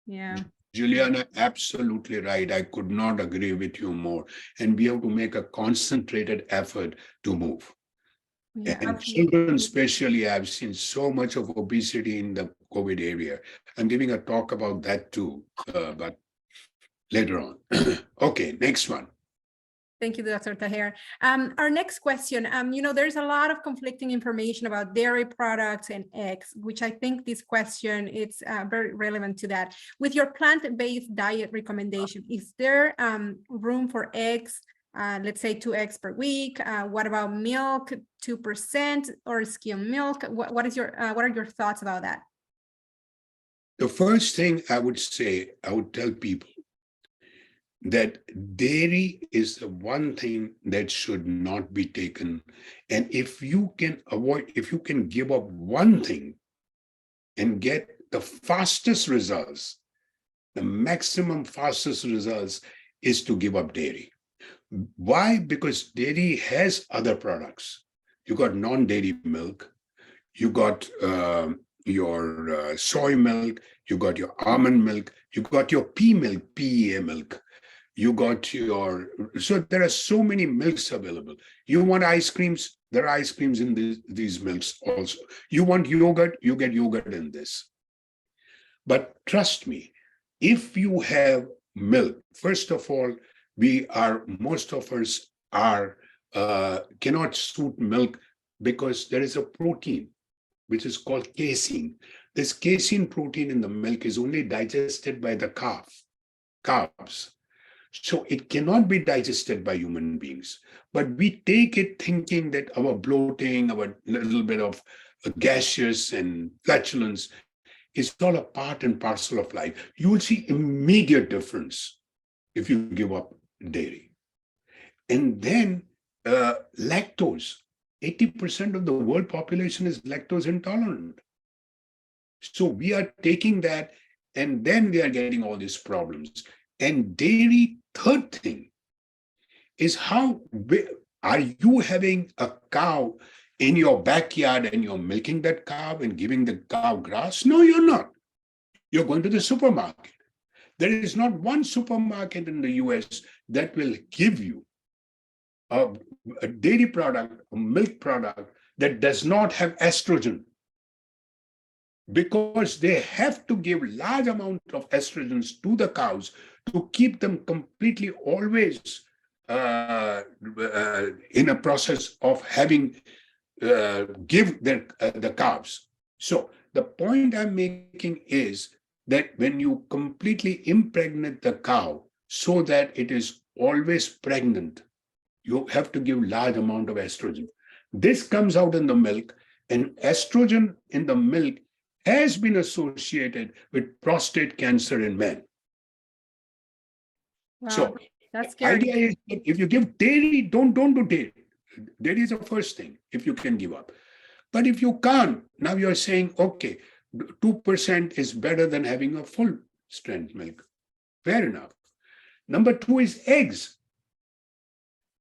Yeah. Juliana, absolutely right. I could not agree with you more. And we have to make a concentrated effort to move. Yeah, and absolutely. children especially, I've seen so much of obesity in the COVID area. I'm giving a talk about that too, but later on. Okay, next one. Thank you, Dr. Taher. Our next question, there's a lot of conflicting information about dairy products and eggs, which I think this question is very relevant to that. With your plant-based diet recommendation, is there room for eggs, let's say 2 eggs per week? What about milk, 2% or skim milk? What are your thoughts about that? The first thing I would say, I would tell people, that dairy is the one thing that should not be taken. And if you can avoid, if you can give up one thing and get the fastest results, the maximum fastest results is to give up dairy. Why? Because dairy has other products. You got non-dairy milk, you got your soy milk, you got your almond milk, you got your pea milk, PEA milk, you got your, so there are so many milks available. You want ice creams, there are ice creams in these milks also. You want yogurt, you get yogurt in this. But trust me, if you have milk, first of all, most of us are, cannot suit milk because there is a protein which is called casein. This casein protein in the milk is only digested by the calves. So it cannot be digested by human beings. But we take it thinking that our bloating, our little bit of gaseous and flatulence is all a part and parcel of life. You will see immediate difference if you give up dairy. And then lactose. 80% of the world population is lactose intolerant. So we are taking that, and then we are getting all these problems. And dairy, third thing, is how are you having a cow in your backyard and you're milking that cow and giving the cow grass? No, you're not. You're going to the supermarket. There is not one supermarket in the US that will give you a dairy product, a milk product that does not have estrogen, because they have to give large amount of estrogens to the cows to keep them completely always in a process of having give the calves. So the point I'm making is that when you completely impregnate the cow so that it is always pregnant, you have to give large amount of estrogen. This comes out in the milk, and estrogen in the milk has been associated with prostate cancer in men. Wow, So that's the idea scary. is that if you give dairy, don't do dairy. Dairy is the first thing if you can give up. But if you can't, now you're saying, okay, 2% is better than having a full strength milk. Fair enough. Number two is eggs.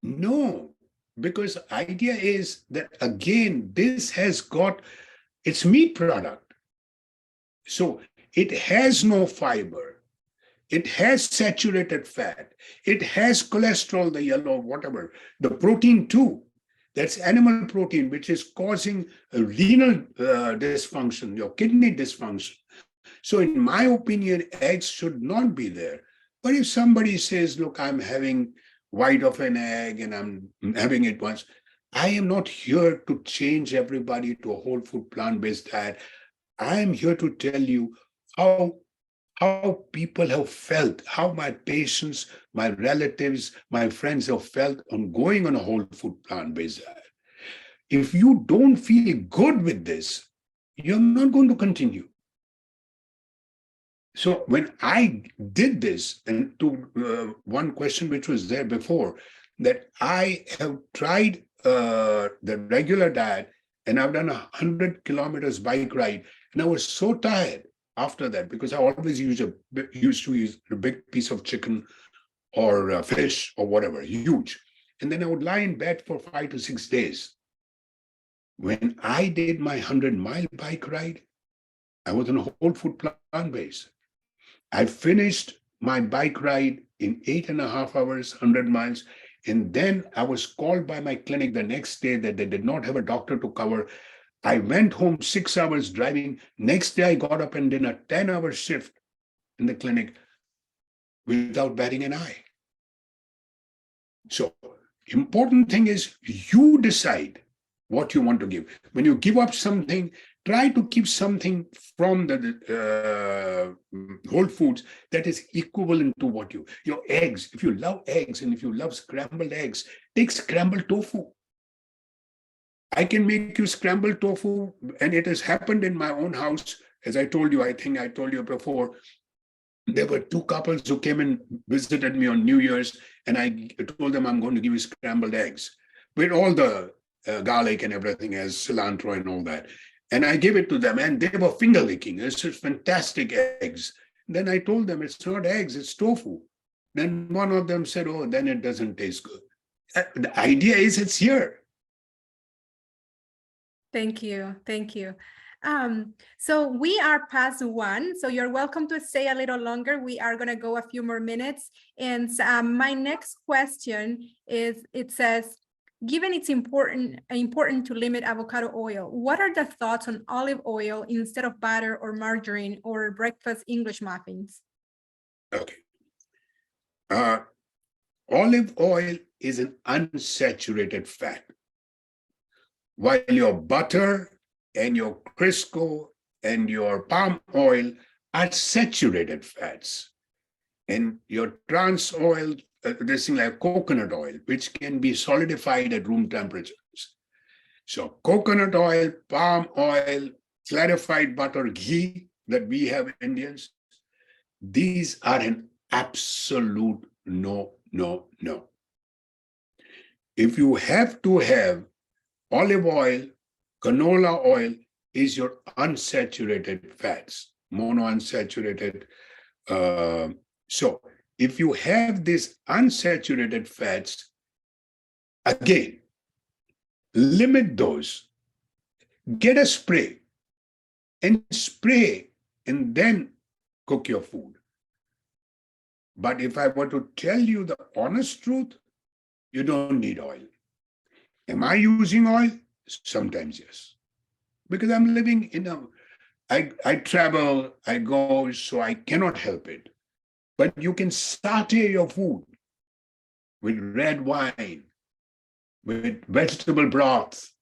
No, because the idea is that, again, this has got its meat product. So it has no fiber. It has saturated fat. It has cholesterol, the yellow, whatever, the protein too. That's animal protein, which is causing a renal dysfunction, your kidney dysfunction. So in my opinion, eggs should not be there. But if somebody says, look, I'm having white of an egg and I'm having it once, I am not here to change everybody to a whole food plant-based diet. I am here to tell you how people have felt, how my patients, my relatives, my friends have felt on going on a whole food plant-based diet. If you don't feel good with this, you're not going to continue. So when I did this, and to one question which was there before, that I have tried the regular diet, and I've done 100 kilometers bike ride, and I was so tired after that, because I always used to use a big piece of chicken or fish or whatever, huge. And then I would lie in bed for 5 to 6 days. When I did my 100-mile bike ride, I was on a whole food plant-based. I finished my bike ride in 8.5 hours, 100 miles. And then I was called by my clinic the next day that they did not have a doctor to cover. I went home 6 hours driving. Next day, I got up and did a 10-hour shift in the clinic without batting an eye. So important thing is you decide what you want to give. When you give up something, try to keep something from the whole foods that is equivalent to what your eggs. If you love eggs and if you love scrambled eggs, take scrambled tofu. I can make you scrambled tofu, and it has happened in my own house. As I told you, I think I told you before, There were two couples who came and visited me on New Year's, and I told them I'm going to give you scrambled eggs with all the garlic and everything as cilantro and all that. And I gave it to them, and they were finger licking. It's just fantastic eggs. Then I told them it's not eggs, it's tofu. Then one of them said, "Oh, then it doesn't taste good." The idea is it's here. Thank you. Thank you. So we are past 1, so you're welcome to stay a little longer. We are going to go a few more minutes. And my next question is, it says, given it's important to limit avocado oil, what are the thoughts on olive oil instead of butter or margarine or breakfast English muffins? Okay. Olive oil is an unsaturated fat, while your butter and your Crisco and your palm oil are saturated fats. And your trans oil, this thing like coconut oil, which can be solidified at room temperatures. So coconut oil, palm oil, clarified butter, ghee that we have Indians, these are an absolute no, no, no. If you have to have olive oil, canola oil is your unsaturated fats, monounsaturated. So if you have these unsaturated fats, again, limit those. Get a spray and spray and then cook your food. But if I were to tell you the honest truth, you don't need oil. Am I using oil? Sometimes, yes. Because I'm living in I travel, I go, so I cannot help it. But you can saute your food with red wine, with vegetable broth.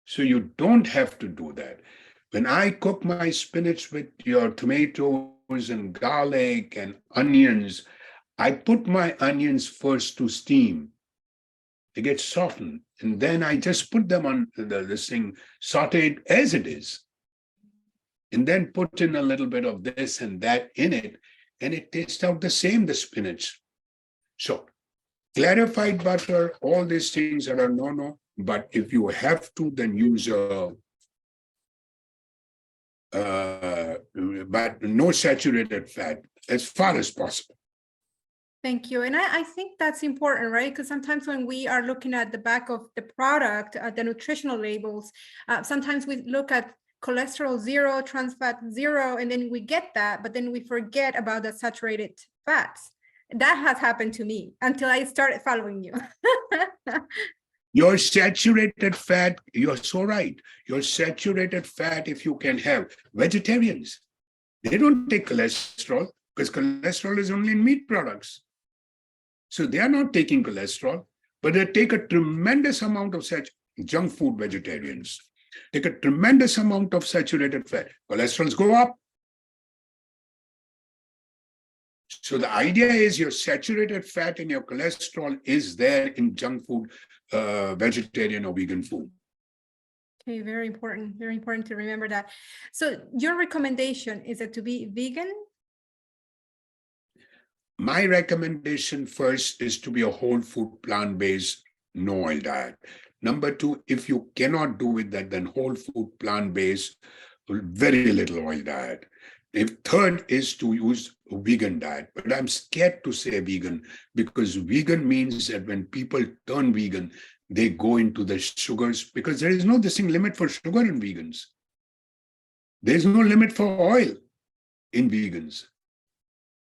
So you don't have to do that. When I cook my spinach with your tomatoes and garlic and onions, I put my onions first to steam. They get softened. And then I just put them on this thing, sauteed as it is. And then put in a little bit of this and that in it. And it tastes out the same, the spinach. So clarified butter, all these things are a no-no. But if you have to, then use but no saturated fat as far as possible. Thank you. And I think that's important, right? Because sometimes when we are looking at the back of the product, the nutritional labels, sometimes we look at cholesterol 0, trans fat 0, and then we get that, but then we forget about the saturated fats. That has happened to me until I started following you. Your saturated fat, you're so right. Your saturated fat, if you can have vegetarians, they don't take cholesterol because cholesterol is only in meat products. So they are not taking cholesterol, but they take a tremendous amount of junk food vegetarians. Take a tremendous amount of saturated fat. Cholesterols go up. So the idea is your saturated fat and your cholesterol is there in junk food, vegetarian or vegan food. Okay, very important to remember that. So your recommendation is it to be vegan? My recommendation first is to be a whole food, plant-based, no oil diet. Number 2, if you cannot do with that, then whole food, plant-based, very little oil diet. If third is to use a vegan diet, but I'm scared to say vegan because vegan means that when people turn vegan, they go into the sugars because there is no distinct limit for sugar in vegans. There's no limit for oil in vegans.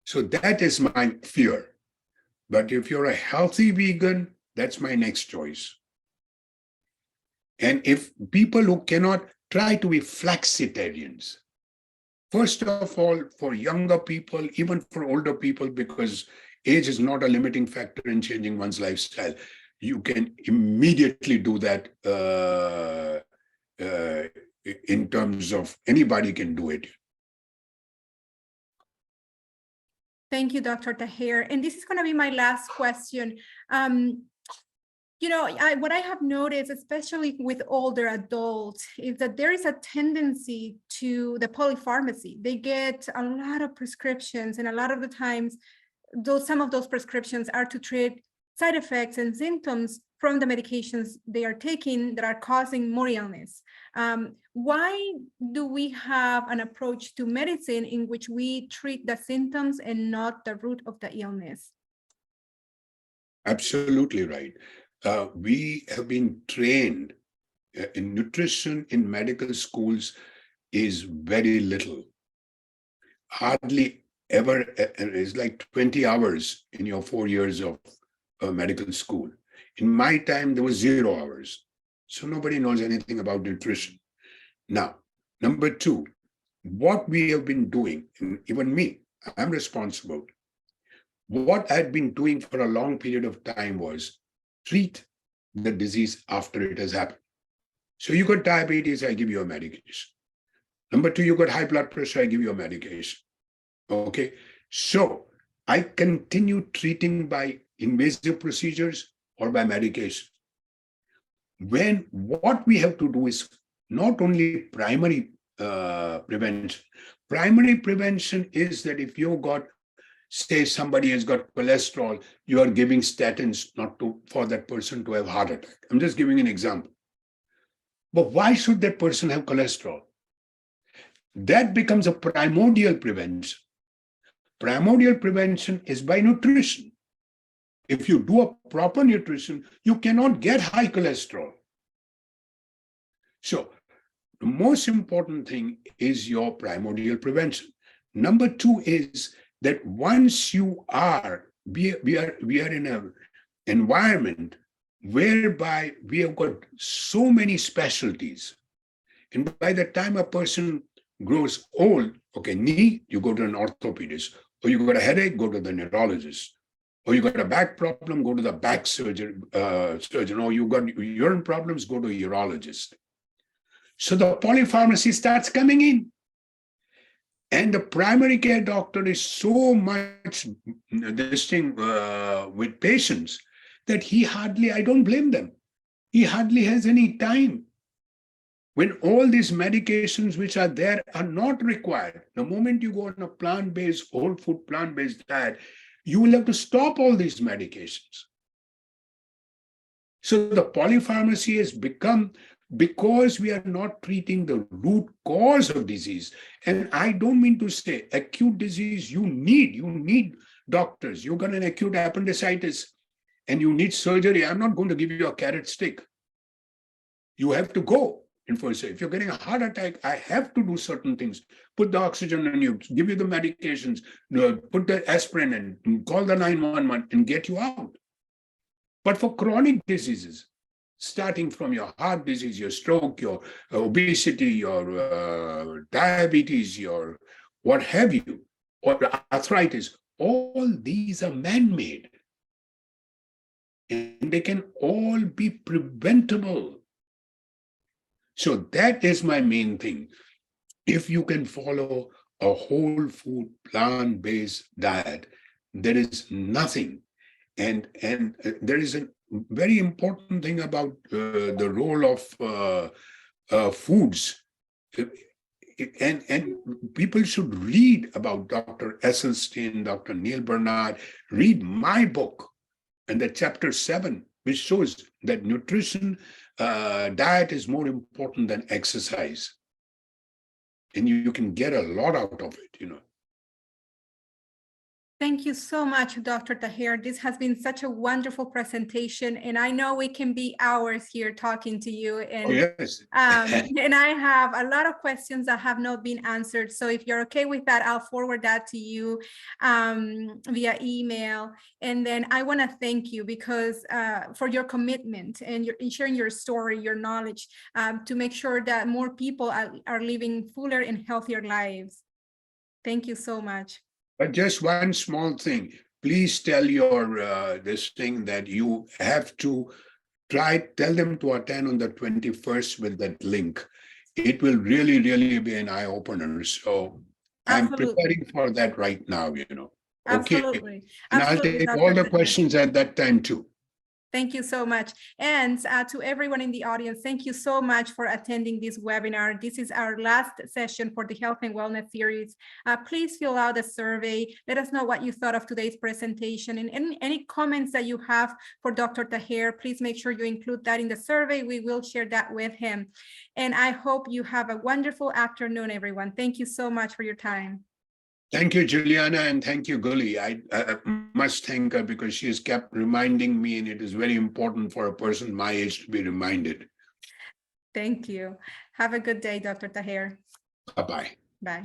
So that is my fear. But if you're a healthy vegan, that's my next choice. And if people who cannot, try to be flexitarians. First of all, for younger people, even for older people, because age is not a limiting factor in changing one's lifestyle, you can immediately do that in terms of anybody can do it. Thank you, Dr. Taher. And this is going to be my last question. What I have noticed, especially with older adults, is that there is a tendency to the polypharmacy. They get a lot of prescriptions, and a lot of the times, some of those prescriptions are to treat side effects and symptoms from the medications they are taking that are causing more illness. Why do we have an approach to medicine in which we treat the symptoms and not the root of the illness? Absolutely right. We have been trained in nutrition in medical schools is very little. Hardly ever, it's like 20 hours in your 4 years of medical school. In my time, there was 0 hours. So nobody knows anything about nutrition. Now, number two, what we have been doing, and even me, I'm responsible. What I'd been doing for a long period of time was treat the disease after it has happened. So you got diabetes, I give you a medication. Number two, you got high blood pressure, I give you a medication. Okay, so I continue treating by invasive procedures or by medication. When what we have to do is not only primary prevention. Primary prevention is that if you got, say somebody has got cholesterol, you are giving statins not to for that person to have heart attack. I'm just giving an example. But why should that person have cholesterol? That becomes a primordial prevention. Primordial prevention is by nutrition. If you do a proper nutrition, you cannot get high cholesterol. So the most important thing is your primordial prevention. Number two is that once we are in an environment whereby we have got so many specialties, and by the time a person grows old, okay, knee, you go to an orthopedist, or you got a headache, go to the neurologist, or you got a back problem, go to the back surgeon, or you got urine problems, go to a urologist. So the polypharmacy starts coming in. And the primary care doctor is so much this thing with patients that he hardly, I don't blame them, he hardly has any time. When all these medications which are there are not required, the moment you go on a plant-based, whole food, plant-based diet, you will have to stop all these medications. So the polypharmacy has become, because we are not treating the root cause of disease. And I don't mean to say acute disease, you need doctors. You got an acute appendicitis and you need surgery. I'm not going to give you a carrot stick. You have to go. And for say, if you're getting a heart attack, I have to do certain things. Put the oxygen in you, give you the medications, put the aspirin and call the 911 and get you out. But for chronic diseases, starting from your heart disease, your stroke, your obesity, your diabetes, your what have you, or arthritis, all these are man-made. And they can all be preventable. So that is my main thing. If you can follow a whole food, plant-based diet, there is nothing. And there is a very important thing about the role of foods. And people should read about Dr. Esselstyn, Dr. Neil Bernard, read my book, and the chapter 7, which shows that nutrition, diet is more important than exercise. And you can get a lot out of it, you know. Thank you so much, Dr. Taher. This has been such a wonderful presentation, and I know we can be hours here talking to you. And, yes. And I have a lot of questions that have not been answered. So if you're okay with that, I'll forward that to you via email. And then I want to thank you because for your commitment and in sharing your story, your knowledge, to make sure that more people are living fuller and healthier lives. Thank you so much. But just one small thing, please tell your this thing that you have to tell them to attend on the 21st with that link. It will really, really be an eye opener. So I'm preparing for that right now, you know. Okay. Absolutely. And I'll take all the questions at that time too. Thank you so much. And to everyone in the audience, thank you so much for attending this webinar. This is our last session for the Health and Wellness series. Please fill out a survey. Let us know what you thought of today's presentation, and any comments that you have for Dr. Taher, please make sure you include that in the survey. We will share that with him. And I hope you have a wonderful afternoon, everyone. Thank you so much for your time. Thank you, Juliana, and thank you, Gully. I must thank her because she has kept reminding me, and it is very important for a person my age to be reminded. Thank you. Have a good day, Dr. Taher. Bye-bye. Bye.